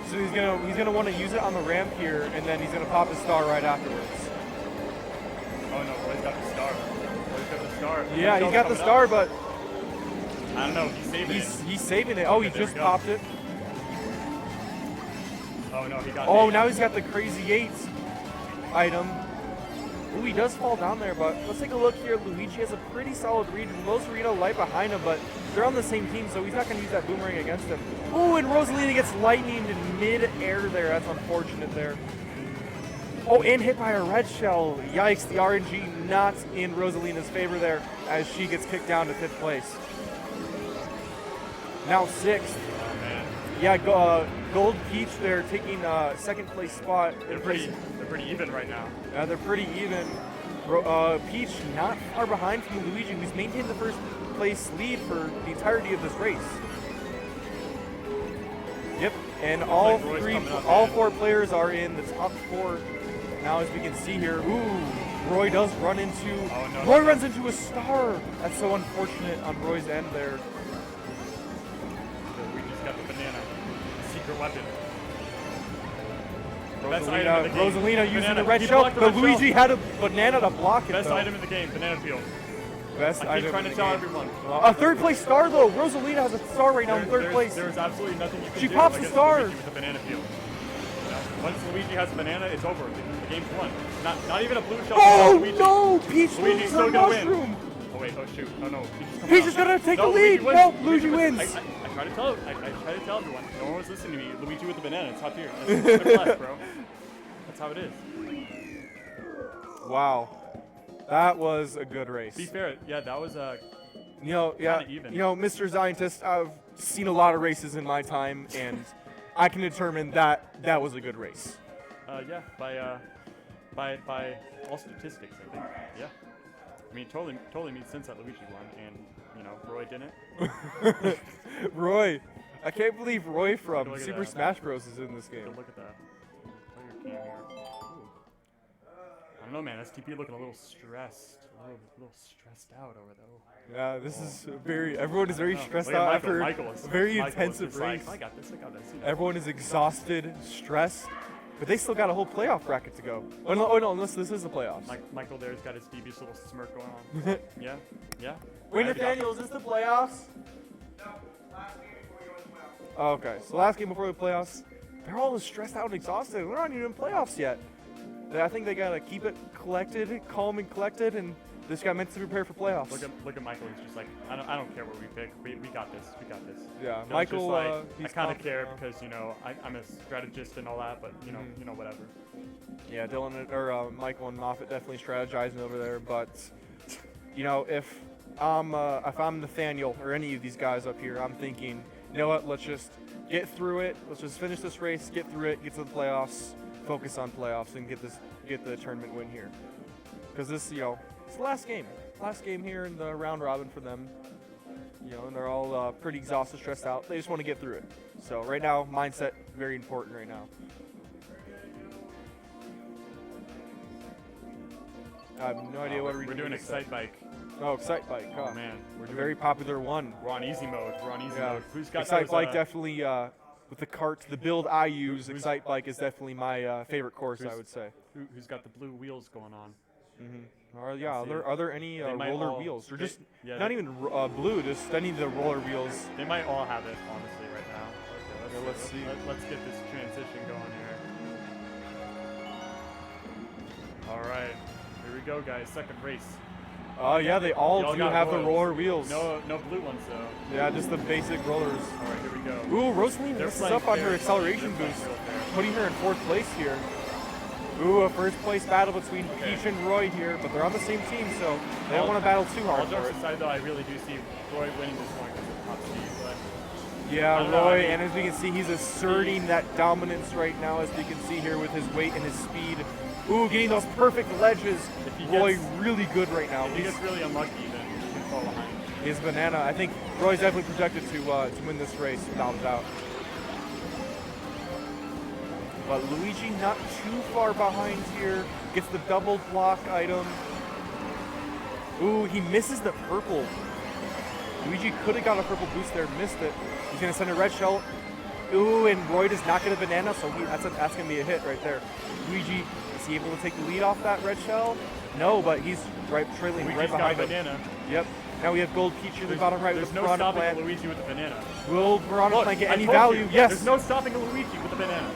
Speaker 3: So he's gonna want to use it on the ramp here, and then he's gonna pop his star right afterwards.
Speaker 6: Oh no, Roy's got the star. Roy's got the star.
Speaker 3: Yeah, he's got the
Speaker 6: Coming
Speaker 3: star,
Speaker 6: up.
Speaker 3: but
Speaker 6: I don't know. He's saving it.
Speaker 3: he's saving it. Oh, he
Speaker 6: Okay, there
Speaker 3: just
Speaker 6: we go.
Speaker 3: popped it.
Speaker 6: Oh no, he got.
Speaker 3: Oh,
Speaker 6: it.
Speaker 3: now he's got the Crazy 8 item. Ooh, he does fall down there, but let's take a look here. Luigi has a pretty solid read. Rosarino light behind him, but they're on the same team, so he's not going to use that boomerang against him. Ooh, and Rosalina gets lightninged in mid-air there. That's unfortunate there. Oh, and hit by a red shell. Yikes, the RNG not in Rosalina's favor there as she gets kicked down to 5th place. Now 6th.
Speaker 6: Oh man,
Speaker 3: Yeah, Gold Peach there taking 2nd place spot.
Speaker 6: they're pretty even right now.
Speaker 3: They're pretty even. Peach not far behind from Luigi, who's maintained the 1st place lead for the entirety of this race. Yep, and all
Speaker 6: like Roy's coming up,
Speaker 3: all
Speaker 6: man.
Speaker 3: 4 players are in the top 4. Now, as we can see here, ooh, Roy does run into.
Speaker 6: Oh, no,
Speaker 3: Roy
Speaker 6: no.
Speaker 3: runs into a star. That's so unfortunate on Roy's end there.
Speaker 6: Luigi's got the banana, secret weapon. Best item in the game.
Speaker 3: Rosalina using
Speaker 6: Banana.
Speaker 3: the red
Speaker 6: He
Speaker 3: shell,
Speaker 6: blocked the
Speaker 3: but
Speaker 6: red
Speaker 3: Luigi
Speaker 6: shell.
Speaker 3: had a banana to block it.
Speaker 6: Best
Speaker 3: though.
Speaker 6: item in the game, banana peel.
Speaker 3: Best
Speaker 6: I
Speaker 3: item
Speaker 6: keep trying
Speaker 3: in
Speaker 6: to
Speaker 3: the
Speaker 6: tell
Speaker 3: game.
Speaker 6: everyone.
Speaker 3: A 3rd place star though. Rosalina has a star right now in 3rd
Speaker 6: There's-
Speaker 3: place.
Speaker 6: There's absolutely nothing you can
Speaker 3: She
Speaker 6: do
Speaker 3: pops the
Speaker 6: against
Speaker 3: star.
Speaker 6: Luigi with a banana peel. You know, once Luigi has a banana, it's over. The game's won. Not even a blue shell.
Speaker 3: Oh
Speaker 6: Luigi.
Speaker 3: no! Peach
Speaker 6: Luigi's
Speaker 3: loses her
Speaker 6: still gonna win.
Speaker 3: mushroom.
Speaker 6: Oh wait, oh shoot. Oh no.
Speaker 3: Peach is gonna take the lead.
Speaker 6: Luigi
Speaker 3: No,
Speaker 6: wins.
Speaker 3: Luigi wins.
Speaker 6: I try to tell everyone. No one was listening to me. Luigi with the banana. It's top tier. That's class, bro. That's how it is.
Speaker 3: Wow, that was a good race.
Speaker 6: Be fair. Yeah, that was
Speaker 3: You know, yeah,
Speaker 6: kinda even.
Speaker 3: you know, Mr. Scientist, I've seen a lot of races in my time, and I can determine that that was a good race.
Speaker 6: yeah, by all statistics, I think. Yeah. I mean, totally makes sense that Luigi won, and you know, Roy didn't.
Speaker 3: Roy, I can't believe Roy from
Speaker 6: Look at
Speaker 3: Super
Speaker 6: that.
Speaker 3: Smash Bros is in this game.
Speaker 6: Good look at that. Player cam here. Ooh. I don't know, man. STP looking a little stressed, a little stressed out over there.
Speaker 3: Yeah, this is everyone is very
Speaker 6: Oh,
Speaker 3: stressed
Speaker 6: look at
Speaker 3: out
Speaker 6: Michael.
Speaker 3: after
Speaker 6: Michael is-
Speaker 3: a very
Speaker 6: Michael is
Speaker 3: intensive
Speaker 6: just like,
Speaker 3: race.
Speaker 6: I got this. You know.
Speaker 3: Everyone is exhausted, stressed, but they still got a whole playoff bracket to go. Oh no, unless this is the playoffs.
Speaker 6: Michael there's got his devious little smirk going on. Yeah.
Speaker 3: Wait,
Speaker 6: Yeah,
Speaker 3: Nathaniel, is this the playoffs? Oh, okay, so last game before the playoffs, they're all stressed out and exhausted. We're not even in playoffs yet. I think they gotta keep it collected, calm and collected, and just got meant to prepare for playoffs.
Speaker 6: Look at Michael. He's just like, I don't care what we pick. We got this. We got this.
Speaker 3: Yeah,
Speaker 6: Dylan's
Speaker 3: Michael,
Speaker 6: just like,
Speaker 3: he's
Speaker 6: I kind of
Speaker 3: confident
Speaker 6: care
Speaker 3: now.
Speaker 6: because you know I'm a strategist and all that, but you know whatever.
Speaker 3: Yeah, Dylan or Michael and Moffitt definitely strategizing over there. But you know, if I'm Nathaniel or any of these guys up here, I'm thinking, you know what? Let's just get through it. Let's just finish this race, get through it, get to the playoffs, focus on playoffs and get the tournament win here. Because this, it's the last game here in the round robin for them. And they're all pretty exhausted, stressed out. They just want to get through it. So right now, mindset very important right now. I have no idea what
Speaker 6: we're doing Excite Bike.
Speaker 3: Oh, Excite Bike.
Speaker 6: Oh man,
Speaker 3: we're a very popular one.
Speaker 6: We're on easy mode. Who's got
Speaker 3: Excite
Speaker 6: those,
Speaker 3: Bike definitely with the cart, the build I use. Excite Bike is definitely my favorite course, I would say.
Speaker 6: Who's got the blue wheels going on?
Speaker 3: Are there any roller wheels? Or just not even blue, just any of the roller wheels.
Speaker 6: They might all have it, honestly, right now. Okay, let's see. Let's get this transition going here. All right, here we go, guys. Second race.
Speaker 3: Oh yeah, they all do have the roller wheels.
Speaker 6: No blue ones though.
Speaker 3: Yeah, just the basic rollers.
Speaker 6: All right, here we go.
Speaker 3: Ooh, Rosalina messes up on her acceleration boost, putting her in 4th place here. Ooh, a first place battle between Peach and Roy here, but they're on the same team, so they don't want to battle too hard.
Speaker 6: All jokes aside, though, I really do see Roy winning this one because of top speed. But
Speaker 3: yeah, Roy, and as we can see, he's asserting that dominance right now, as we can see here with his weight and his speed. Ooh, getting those perfect ledges. Roy really good right now.
Speaker 6: If he gets really unlucky, then he can fall behind.
Speaker 3: His banana. I think Roy's definitely projected to win this race without a doubt. But Luigi not too far behind here. Gets the double block item. Ooh, he misses the purple. Luigi could have got a purple boost there, missed it. He's going to send a red shell. Ooh, and Roy does not get a banana, so that's going to be a hit right there. Luigi, is he able to take the lead off that red shell? No, but he's trailing
Speaker 6: Luigi's
Speaker 3: right behind
Speaker 6: got a
Speaker 3: him.
Speaker 6: banana.
Speaker 3: Yep. Now we have Gold Peach in the bottom right with
Speaker 6: no
Speaker 3: Piranha
Speaker 6: stopping
Speaker 3: Plant.
Speaker 6: Luigi with the banana.
Speaker 3: Will Piranha Plant get
Speaker 6: I
Speaker 3: any
Speaker 6: told
Speaker 3: value?
Speaker 6: you,
Speaker 3: Yes.
Speaker 6: There's no stopping a Luigi with the banana.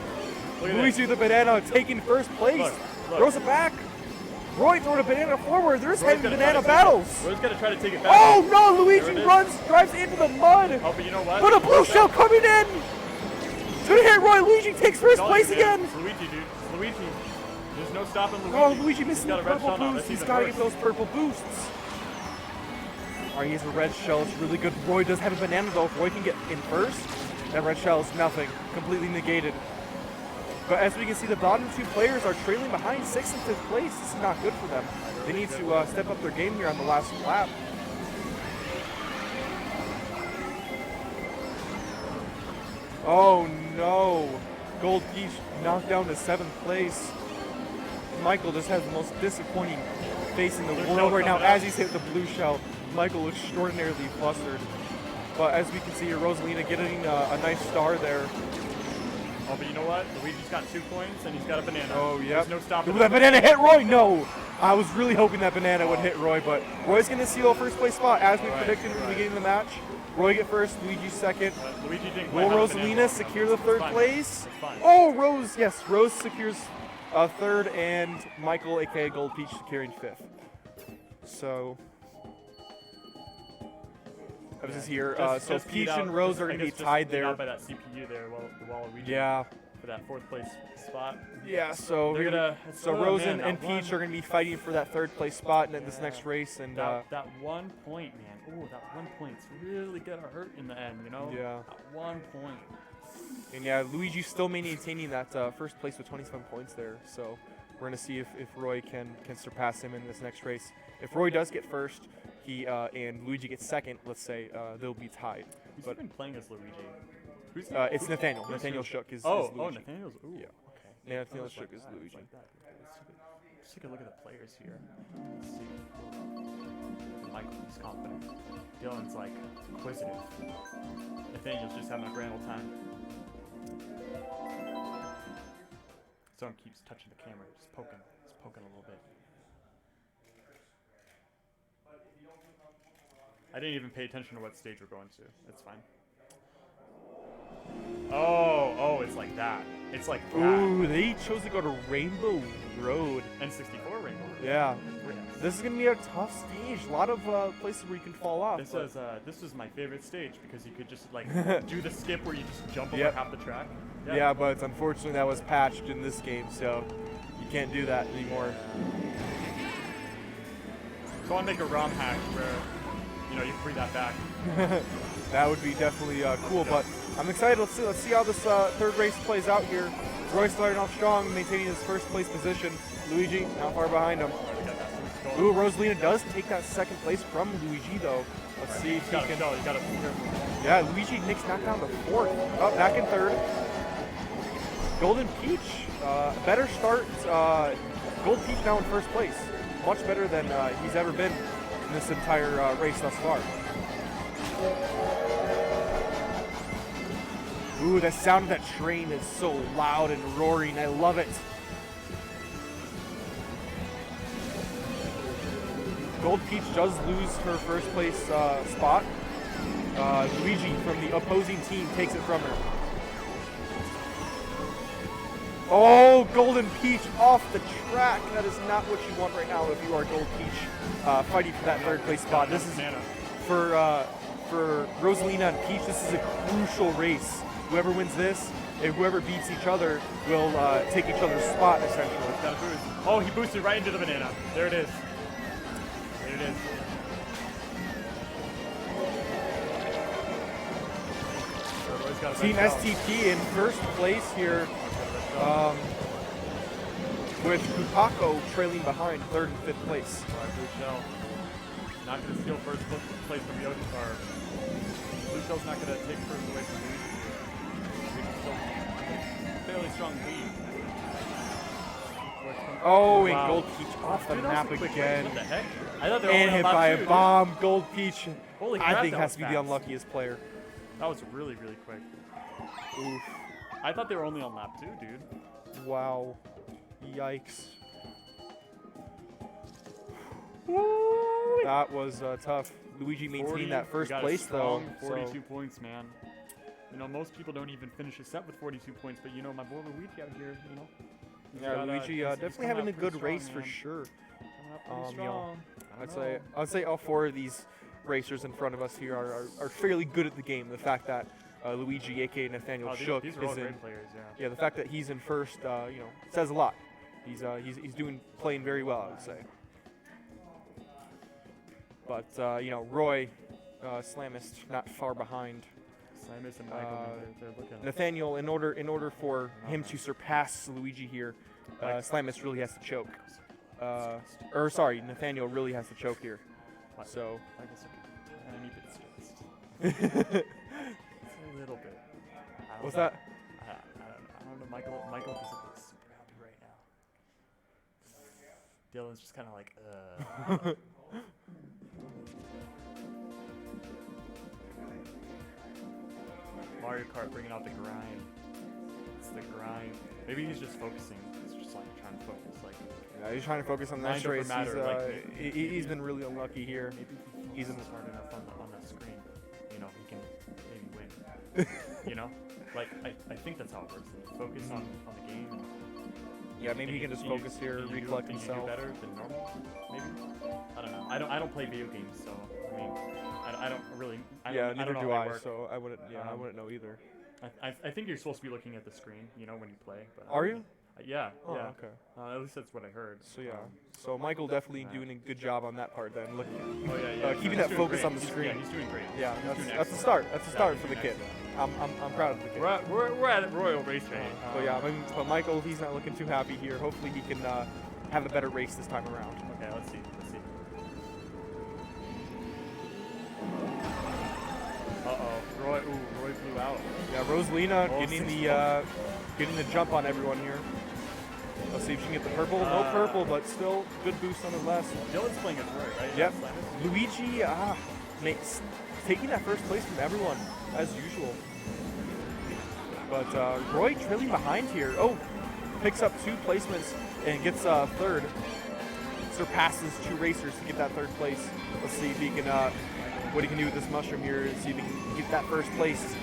Speaker 6: Look at
Speaker 3: Luigi with the banana taking first place.
Speaker 6: Look.
Speaker 3: Throws it back. Roy throwing a banana forward. There's
Speaker 6: Roy's
Speaker 3: heavy
Speaker 6: gonna
Speaker 3: banana
Speaker 6: try to
Speaker 3: battles.
Speaker 6: Roy's going to try to take it back.
Speaker 3: Oh no, Luigi
Speaker 6: There it is.
Speaker 3: runs, drives into the mud.
Speaker 6: Oh, but you know what?
Speaker 3: But a blue shell coming in. It's gonna hit Roy. Luigi takes first place again.
Speaker 6: It's Luigi, dude. It's Luigi. There's no stopping Luigi.
Speaker 3: Oh, Luigi missing
Speaker 6: He's
Speaker 3: the
Speaker 6: got a red
Speaker 3: purple
Speaker 6: shell now.
Speaker 3: boost.
Speaker 6: That's
Speaker 3: He's
Speaker 6: even
Speaker 3: got to
Speaker 6: worse.
Speaker 3: get those purple boosts. Alright, he has a red shell. It's really good. Roy does have a banana though. If Roy can get in first, that red shell is nothing. Completely negated. But as we can see, the bottom two players are trailing behind 6th and 5th place. This is not good for them. They need to step up their game here on the last lap. Oh no! Gold Peach knocked down to 7th place. Michael just has the most disappointing face in the world right now as he's hit the blue shell. Michael extraordinarily flustered. But as we can see here, Rosalina getting a nice star there.
Speaker 6: Oh, but you know what? Luigi's got 2 points and he's got a banana.
Speaker 3: Oh, yeah.
Speaker 6: There's no stopping.
Speaker 3: Ooh, that banana hit Roy! No! I was really hoping that banana would hit Roy, but Roy's going to seal a first place spot as we predicted in the beginning of the match. Roy get first, Luigi second.
Speaker 6: Luigi didn't
Speaker 3: Will
Speaker 6: quite have a
Speaker 3: Rosalina
Speaker 6: banana.
Speaker 3: secure the 3rd
Speaker 6: fine.
Speaker 3: place?
Speaker 6: That's fine.
Speaker 3: Oh, Rose, yes, Rose secures 3rd, and Michael, aka Gold Peach, securing 5th. So, this is here. So
Speaker 6: Just
Speaker 3: Peach
Speaker 6: beat out-
Speaker 3: and Rose are
Speaker 6: I
Speaker 3: going to be
Speaker 6: guess just
Speaker 3: tied
Speaker 6: beat
Speaker 3: there.
Speaker 6: out by that CPU there while Luigi
Speaker 3: Yeah.
Speaker 6: for that 4th place spot.
Speaker 3: Yeah, so
Speaker 6: They're gonna-
Speaker 3: so
Speaker 6: oh,
Speaker 3: Rose
Speaker 6: man,
Speaker 3: and
Speaker 6: that
Speaker 3: Peach
Speaker 6: one-
Speaker 3: are going to be fighting for that 3rd place spot in this next race, and
Speaker 6: That 1 point, man. Oh, that 1 point's really gonna hurt in the end, you know?
Speaker 3: Yeah.
Speaker 6: That 1 point.
Speaker 3: and yeah, Luigi's still maintaining that 1st place with 27 points there. So we're going to see if Roy can surpass him in this next race. If Roy does get first, he and Luigi gets second, let's say, they'll be tied.
Speaker 6: Who's
Speaker 3: But
Speaker 6: even playing as Luigi? Who's
Speaker 3: it's Nathaniel. Nathaniel Shook is Luigi.
Speaker 6: Nathaniel's. Ooh,
Speaker 3: Yeah.
Speaker 6: okay.
Speaker 3: Nathaniel
Speaker 6: It's
Speaker 3: Shook
Speaker 6: like
Speaker 3: is
Speaker 6: that, it's
Speaker 3: Luigi.
Speaker 6: like that. Let's take a look at the players here. Let's see. Michael, he's confident. Dylan's like inquisitive. Nathaniel's just having a grand old time. Zone keeps touching the camera, just poking. Just poking a little bit. I didn't even pay attention to what stage we're going to. That's fine. Oh, it's like that. It's like that.
Speaker 3: Ooh, they chose to go to Rainbow Road.
Speaker 6: N64 Rainbow.
Speaker 3: Yeah.
Speaker 6: Yes.
Speaker 3: This is going to be a tough stage. A lot of places where you can fall off.
Speaker 6: This
Speaker 3: but-
Speaker 6: was my favorite stage because you could just like do the skip where you just jump over
Speaker 3: Yep.
Speaker 6: half the track.
Speaker 3: Yeah, but unfortunately that was patched in this game, so you can't do that anymore.
Speaker 6: So I make a ROM hack where you know, you can bring that back.
Speaker 3: That would be definitely cool, but I'm excited. Let's see how this third race plays out here. Roy starting off strong, maintaining his first place position. Luigi not far behind him.
Speaker 6: We got that boost going.
Speaker 3: Ooh, Rosalina does take that second place from Luigi though. Let's see if he can.
Speaker 6: You gotta be careful.
Speaker 3: Yeah, Luigi nicks knocked down the fourth. Oh, back in third. Golden Peach, better start. Gold Peach now in first place. Much better than he's ever been in this entire race thus far. Ooh, the sound of that train is so loud and roaring. I love it. Gold Peach does lose her first place spot. Luigi from the opposing team takes it from her. Oh, Golden Peach off the track. That is not what you want right now if you are Gold Peach fighting for that third place spot. This is for Rosalina and Peach. This is a crucial race. Whoever wins this and whoever beats each other will take each other's spot essentially.
Speaker 6: Got a boost. Oh, he boosted right into the banana. There it is. There it is.
Speaker 3: Team STP in first place here, with Kupako trailing behind third and fifth place.
Speaker 6: All right, Blue Shell. Not going to steal first place from Yoshi. Or Blue Shell's not going to take first away from Luigi. Luigi's still fairly strong lead.
Speaker 3: Oh, and
Speaker 6: Wow.
Speaker 3: Gold Peach off the
Speaker 6: Dude, that was
Speaker 3: map
Speaker 6: a quick race.
Speaker 3: again.
Speaker 6: What the heck? I thought they were
Speaker 3: And
Speaker 6: only
Speaker 3: hit
Speaker 6: on lap
Speaker 3: by a
Speaker 6: 2, dude.
Speaker 3: bomb. Gold Peach,
Speaker 6: Holy
Speaker 3: I
Speaker 6: crap,
Speaker 3: think,
Speaker 6: that
Speaker 3: has
Speaker 6: was
Speaker 3: to be the
Speaker 6: fast.
Speaker 3: unluckiest player.
Speaker 6: That was really, really quick.
Speaker 3: Oof.
Speaker 6: I thought they were only on lap 2, dude.
Speaker 3: Wow. Yikes. That was tough. Luigi maintained that first
Speaker 6: we got
Speaker 3: place
Speaker 6: a
Speaker 3: though.
Speaker 6: strong 42 points, man. You know, most people don't even finish a set with 42 points, but you know, my boy Luigi out here, you know. he's
Speaker 3: Yeah,
Speaker 6: got,
Speaker 3: Luigi
Speaker 6: he's
Speaker 3: definitely
Speaker 6: coming
Speaker 3: having
Speaker 6: out
Speaker 3: a good
Speaker 6: pretty
Speaker 3: race
Speaker 6: strong,
Speaker 3: for
Speaker 6: man.
Speaker 3: sure.
Speaker 6: Coming out pretty
Speaker 3: You know,
Speaker 6: strong.
Speaker 3: I'd say all four of these racers in front of us here are fairly good at the game. The fact that Luigi, aka Nathaniel
Speaker 6: Oh,
Speaker 3: Shook,
Speaker 6: these are all
Speaker 3: is in.
Speaker 6: great players, yeah.
Speaker 3: Yeah, the fact that he's in first, you know, says a lot. He's playing very well, I would say. But you know, Roy, Slamist, not far behind.
Speaker 6: Samus and Michael, they're looking.
Speaker 3: Nathaniel, in order for him to surpass Luigi here, Slamist really has to choke. Or sorry, Nathaniel really has to choke here. So.
Speaker 6: I guess a tiny bit stressed. It's a little bit.
Speaker 3: What's that?
Speaker 6: I don't know. Michael doesn't look super happy right now. Dylan's just kind of like, Mario Kart bringing out the grind. It's the grind. Maybe he's just focusing. He's just like trying to focus. Like,
Speaker 3: Yeah, he's trying to focus on the next
Speaker 6: Mind over
Speaker 3: race.
Speaker 6: matter, like,
Speaker 3: He's been really unlucky here.
Speaker 6: maybe if he
Speaker 3: He's in
Speaker 6: focuses hard enough on the screen, you know, he can maybe win. You know, like I think that's how it works. Focus on the game. And
Speaker 3: Yeah, maybe he can just focus here, recollect
Speaker 6: can
Speaker 3: himself.
Speaker 6: You do better than normal? Maybe. I don't know. I don't play video games, so I mean, I don't really.
Speaker 3: Yeah,
Speaker 6: I
Speaker 3: neither
Speaker 6: don't know
Speaker 3: do
Speaker 6: how
Speaker 3: I.
Speaker 6: they work.
Speaker 3: So I wouldn't. Yeah, I
Speaker 6: Um,
Speaker 3: wouldn't know either.
Speaker 6: I think you're supposed to be looking at the screen, you know, when you play. But
Speaker 3: Are you?
Speaker 6: Yeah.
Speaker 3: Oh,
Speaker 6: yeah.
Speaker 3: okay.
Speaker 6: At least that's what I heard.
Speaker 3: So yeah. So Michael definitely doing a good job on that part then. Looking.
Speaker 6: Oh yeah, yeah.
Speaker 3: keeping
Speaker 6: he's
Speaker 3: that
Speaker 6: doing
Speaker 3: focus
Speaker 6: great.
Speaker 3: on the screen.
Speaker 6: Yeah, he's doing great.
Speaker 3: Yeah,
Speaker 6: He's
Speaker 3: that's
Speaker 6: doing
Speaker 3: the
Speaker 6: excellent.
Speaker 3: start. That's the
Speaker 6: Yeah,
Speaker 3: start
Speaker 6: he's
Speaker 3: for the
Speaker 6: doing
Speaker 3: kid.
Speaker 6: excellent.
Speaker 3: I'm proud of the kid.
Speaker 6: We're at Royal Race Train.
Speaker 3: But yeah, but Michael, he's not looking too happy here. Hopefully he can have a better race this time around.
Speaker 6: Okay, let's see. Roy blew out.
Speaker 3: Yeah, Rosalina
Speaker 6: Oh,
Speaker 3: getting the jump on everyone here. Let's see if she can get the purple. No purple, but still good boost nonetheless.
Speaker 6: Dylan's playing as Roy, right?
Speaker 3: Yep.
Speaker 6: Slammers?
Speaker 3: Luigi taking that first place from everyone, as usual. But Roy trailing behind here. Oh, picks up 2 placements and gets third. Surpasses 2 racers to get that third place. Let's see if he can, what he can do with this mushroom here. See if he can get that first place.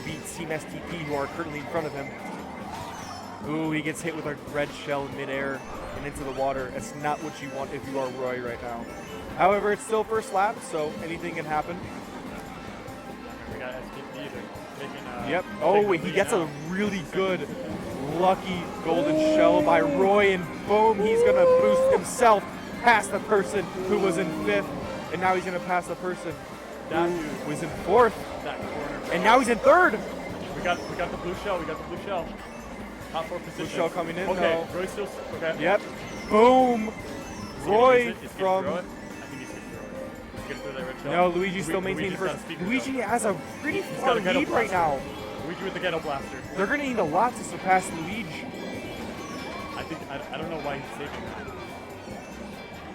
Speaker 3: Beat Team STP, who are currently in front of him. Ooh, he gets hit with a red shell in midair and into the water. That's not what you want if you are Roy right now. However, it's still first lap, so anything can happen.
Speaker 6: We got STP taking.
Speaker 3: Yep.
Speaker 6: taking
Speaker 3: Oh,
Speaker 6: the
Speaker 3: he
Speaker 6: lead
Speaker 3: gets
Speaker 6: now.
Speaker 3: a really good, lucky golden shell by Roy, and boom, he's gonna boost himself past the person who was in 5th
Speaker 2: and now he's gonna pass the person
Speaker 6: That
Speaker 2: who
Speaker 6: dude.
Speaker 2: was in fourth,
Speaker 6: That corner.
Speaker 2: and now he's in third.
Speaker 6: We got the blue shell. We got the blue shell. Top 4 position.
Speaker 2: shell coming in,
Speaker 6: Okay,
Speaker 2: though.
Speaker 6: Roy still. Okay.
Speaker 2: Yep. Boom.
Speaker 6: Is he gonna use
Speaker 2: Roy
Speaker 6: it? Is he gonna
Speaker 2: from.
Speaker 6: throw it? I think he's gonna throw it. He's gonna throw that red shell.
Speaker 2: No, Luigi still maintaining
Speaker 6: Luigi's
Speaker 2: first.
Speaker 6: gotta speak it
Speaker 2: Luigi
Speaker 6: up.
Speaker 2: has a pretty
Speaker 6: He's
Speaker 2: far
Speaker 6: got a ghetto
Speaker 2: lead right now.
Speaker 6: blaster. Luigi with the ghetto blaster.
Speaker 2: They're gonna need a lot to surpass Luigi.
Speaker 6: I don't know why he's saving that.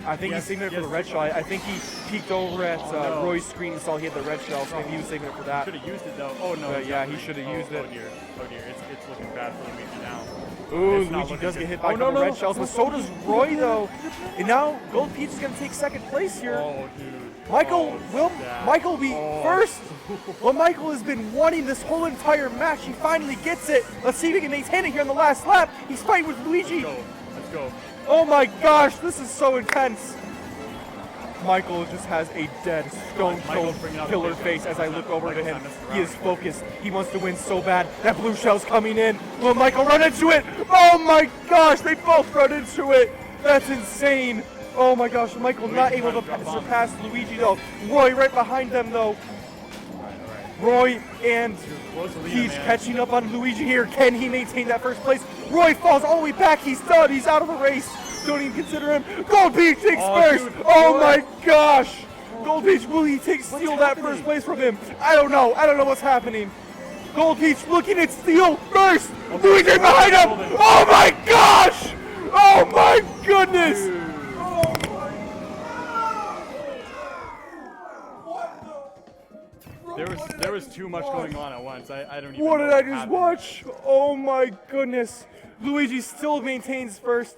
Speaker 2: I think
Speaker 6: Yes,
Speaker 2: he's saving it for
Speaker 6: yes.
Speaker 2: the red shell. I think he peeked over at
Speaker 6: no.
Speaker 2: Roy's screen and saw he had the red shell, so maybe he was saving it for that.
Speaker 6: Should have used it though. Oh no.
Speaker 2: But
Speaker 6: it's
Speaker 2: yeah,
Speaker 6: not
Speaker 2: he
Speaker 6: Luigi.
Speaker 2: should have used it.
Speaker 6: Oh dear. Oh dear. It's looking bad for Luigi now.
Speaker 2: Ooh,
Speaker 6: It's not
Speaker 2: Luigi
Speaker 6: looking
Speaker 2: does
Speaker 6: good.
Speaker 2: get hit by
Speaker 6: Oh,
Speaker 2: a
Speaker 6: no,
Speaker 2: couple
Speaker 6: no,
Speaker 2: red
Speaker 6: no.
Speaker 2: shells, but so does Roy though. And now Gold Peach is gonna take second place here.
Speaker 6: Oh dude.
Speaker 2: Michael
Speaker 6: Oh,
Speaker 2: will
Speaker 6: stat.
Speaker 2: Michael be
Speaker 6: Oh.
Speaker 2: first. Well, Michael has been wanting this whole entire match. He finally gets it. Let's see if he can maintain it here in the last lap. He's fighting with Luigi.
Speaker 6: Let's go. Let's go.
Speaker 2: Oh my gosh, this is so intense. Michael just has a dead, stone
Speaker 6: Michael's
Speaker 2: cold
Speaker 6: bringing out the
Speaker 2: killer
Speaker 6: patience.
Speaker 2: face as I look over to
Speaker 6: Michael's
Speaker 2: him.
Speaker 6: not messing
Speaker 2: He is
Speaker 6: around.
Speaker 2: focused. He wants to win so bad. That blue shell's coming in. Will Michael run into it? Oh my gosh, they both run into it. That's insane. Oh my gosh, Michael not able to surpass Luigi though. Roy right behind them though. Roy and
Speaker 6: Rosalina,
Speaker 2: Peach
Speaker 6: man.
Speaker 2: catching up on Luigi here. Can he maintain that first place? Roy falls all the way back. He's done. He's out of the race. Don't even consider him. Gold Peach takes
Speaker 6: Oh,
Speaker 2: first.
Speaker 6: dude,
Speaker 2: Oh
Speaker 6: Roy.
Speaker 2: my gosh. Gold Peach, will he steal that first place from him? I don't know. I don't know what's happening. Gold Peach looking at steal first. Luigi behind him. Oh my gosh. Oh my goodness.
Speaker 6: There was too much going on at once. I don't even
Speaker 2: What
Speaker 6: know
Speaker 2: did I just
Speaker 6: happened.
Speaker 2: watch? Oh my goodness. Luigi still maintains first.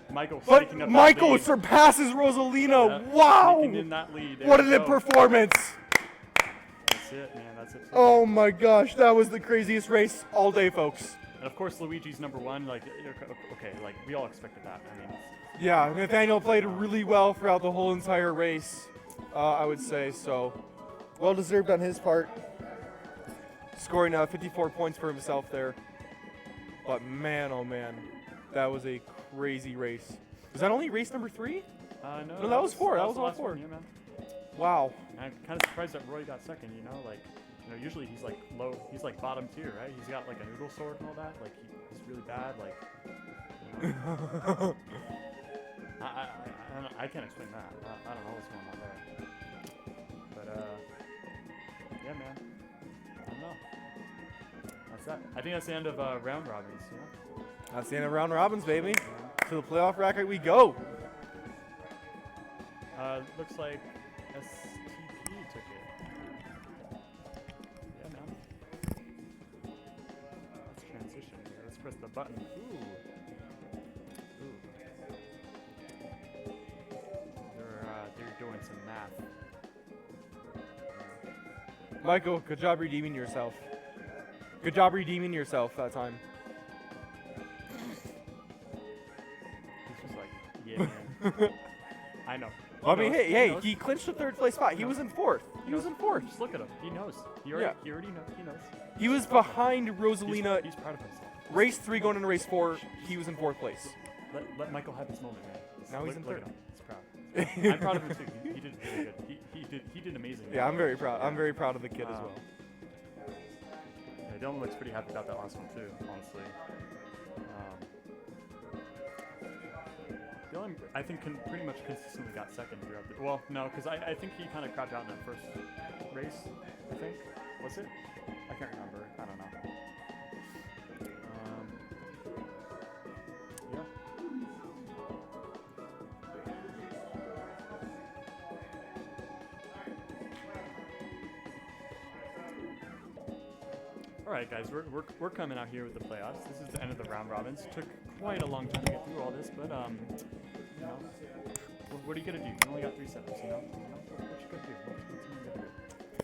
Speaker 6: Michael
Speaker 2: But
Speaker 6: sneaking up that
Speaker 2: Michael
Speaker 6: lead.
Speaker 2: surpasses Rosalina.
Speaker 6: Yeah,
Speaker 2: Wow!
Speaker 6: sneaking in that lead. There
Speaker 2: What
Speaker 6: we
Speaker 2: a
Speaker 6: go.
Speaker 2: performance!
Speaker 6: That's it, man. That's it.
Speaker 2: Oh my gosh, that was the craziest race all day, folks.
Speaker 6: And of course, Luigi's #1. Like, okay, like we all expected that. I mean,
Speaker 2: Yeah, Nathaniel played really well throughout the whole entire race, I would say, so well deserved on his part. Scoring 54 points for himself there. But man, oh man, that was a crazy race. Was that only race number 3?
Speaker 6: no,
Speaker 2: that was 4. That was
Speaker 6: the
Speaker 2: all
Speaker 6: last
Speaker 2: 4.
Speaker 6: one, yeah, man.
Speaker 2: Wow.
Speaker 6: And I'm kind of surprised that Roy got second. You know, like, usually he's like low. He's like bottom tier, right? He's got like a noodle sword and all that. Like he's really bad. Like, I can't explain that. I don't know what's going on there. But yeah, man. I don't know. That's that. I think that's the end of round robins. You know.
Speaker 2: That's the end of round robins, baby. To the playoff bracket we go.
Speaker 6: Looks like STP took it. Yeah, man. Let's transition here. Let's press the button. Ooh. They're doing some math.
Speaker 2: Michael, good job redeeming yourself. Good job redeeming yourself that time.
Speaker 6: He's just like, yeah, man. I know.
Speaker 2: I mean, hey,
Speaker 6: knows.
Speaker 2: he clinched the 3rd place spot. He was in 4th. He was in 4th.
Speaker 6: Just look at him. He knows. He already knows. He knows.
Speaker 2: He was behind Rosalina.
Speaker 6: He's proud of himself.
Speaker 2: Race 3 going into race 4, he was in 4th place.
Speaker 6: Let Michael have his moment, man.
Speaker 2: Now he's in
Speaker 6: look
Speaker 2: third.
Speaker 6: at him. He's proud. I'm proud of him too. He did really good. He did amazing.
Speaker 2: Yeah, I'm very proud. I'm very proud of the kid as well.
Speaker 6: Yeah, Dylan looks pretty happy about that last one too, honestly. Dylan, I think, pretty much consistently got second throughout the. Well, no, because I think he kind of crapped out in that first race. I think was it? I can't remember. I don't know. Yeah. All right, guys, we're coming out here with the playoffs. This is the end of the round robins. Took quite a long time to get through all this, but you know, what are you gonna do? You only got 3 seconds, you know. What you gonna do? What's you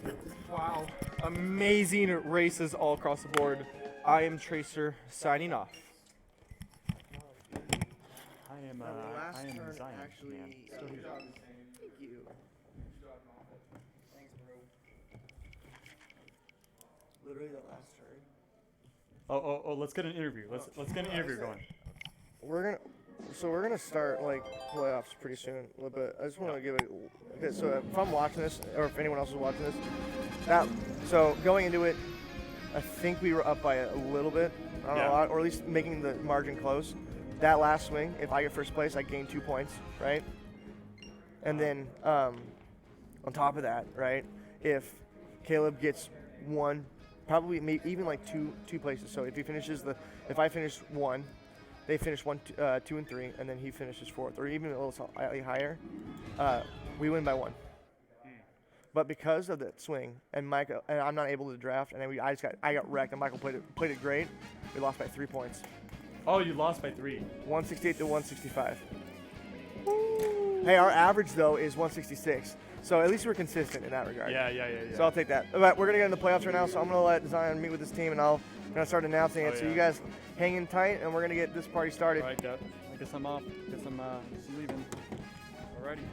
Speaker 6: gonna do?
Speaker 2: Wow. Amazing races all across the board. I am Tracer signing off.
Speaker 6: I am Zion, man. Still here.
Speaker 2: Thank you. Literally the last turn.
Speaker 6: Oh, let's get an interview. Let's get an interview going.
Speaker 2: We're gonna So we're gonna start like playoffs pretty soon, a little bit. I just want to give it. Okay, so if I'm watching this, or if anyone else is watching this, so going into it, I think we were up by a little bit, not a lot, or at least making the margin close. That last swing, if I get first place, I gain 2 points, right? And then on top of that, right, if Caleb gets one, probably maybe even like two places. So if he finishes if I finish 1. They finish 1, 2, and 3, and then he finishes 4th, or even a little slightly higher. We win by 1. But because of that swing, and Michael, and I'm not able to draft, and then I got wrecked, and Michael played it great. We lost by 3 points.
Speaker 6: Oh, you lost by 3.
Speaker 2: 168 to 165. Hey, our average though is 166, so at least we're consistent in that regard.
Speaker 6: Yeah.
Speaker 2: So I'll take that. But we're gonna get in the playoffs right now, so I'm gonna let Zion meet with his team, and I'm gonna start announcing it. So you guys hang in tight, and we're gonna get this party started.
Speaker 6: All right, I guess I'm off. Guess I'm leaving. Alrighty.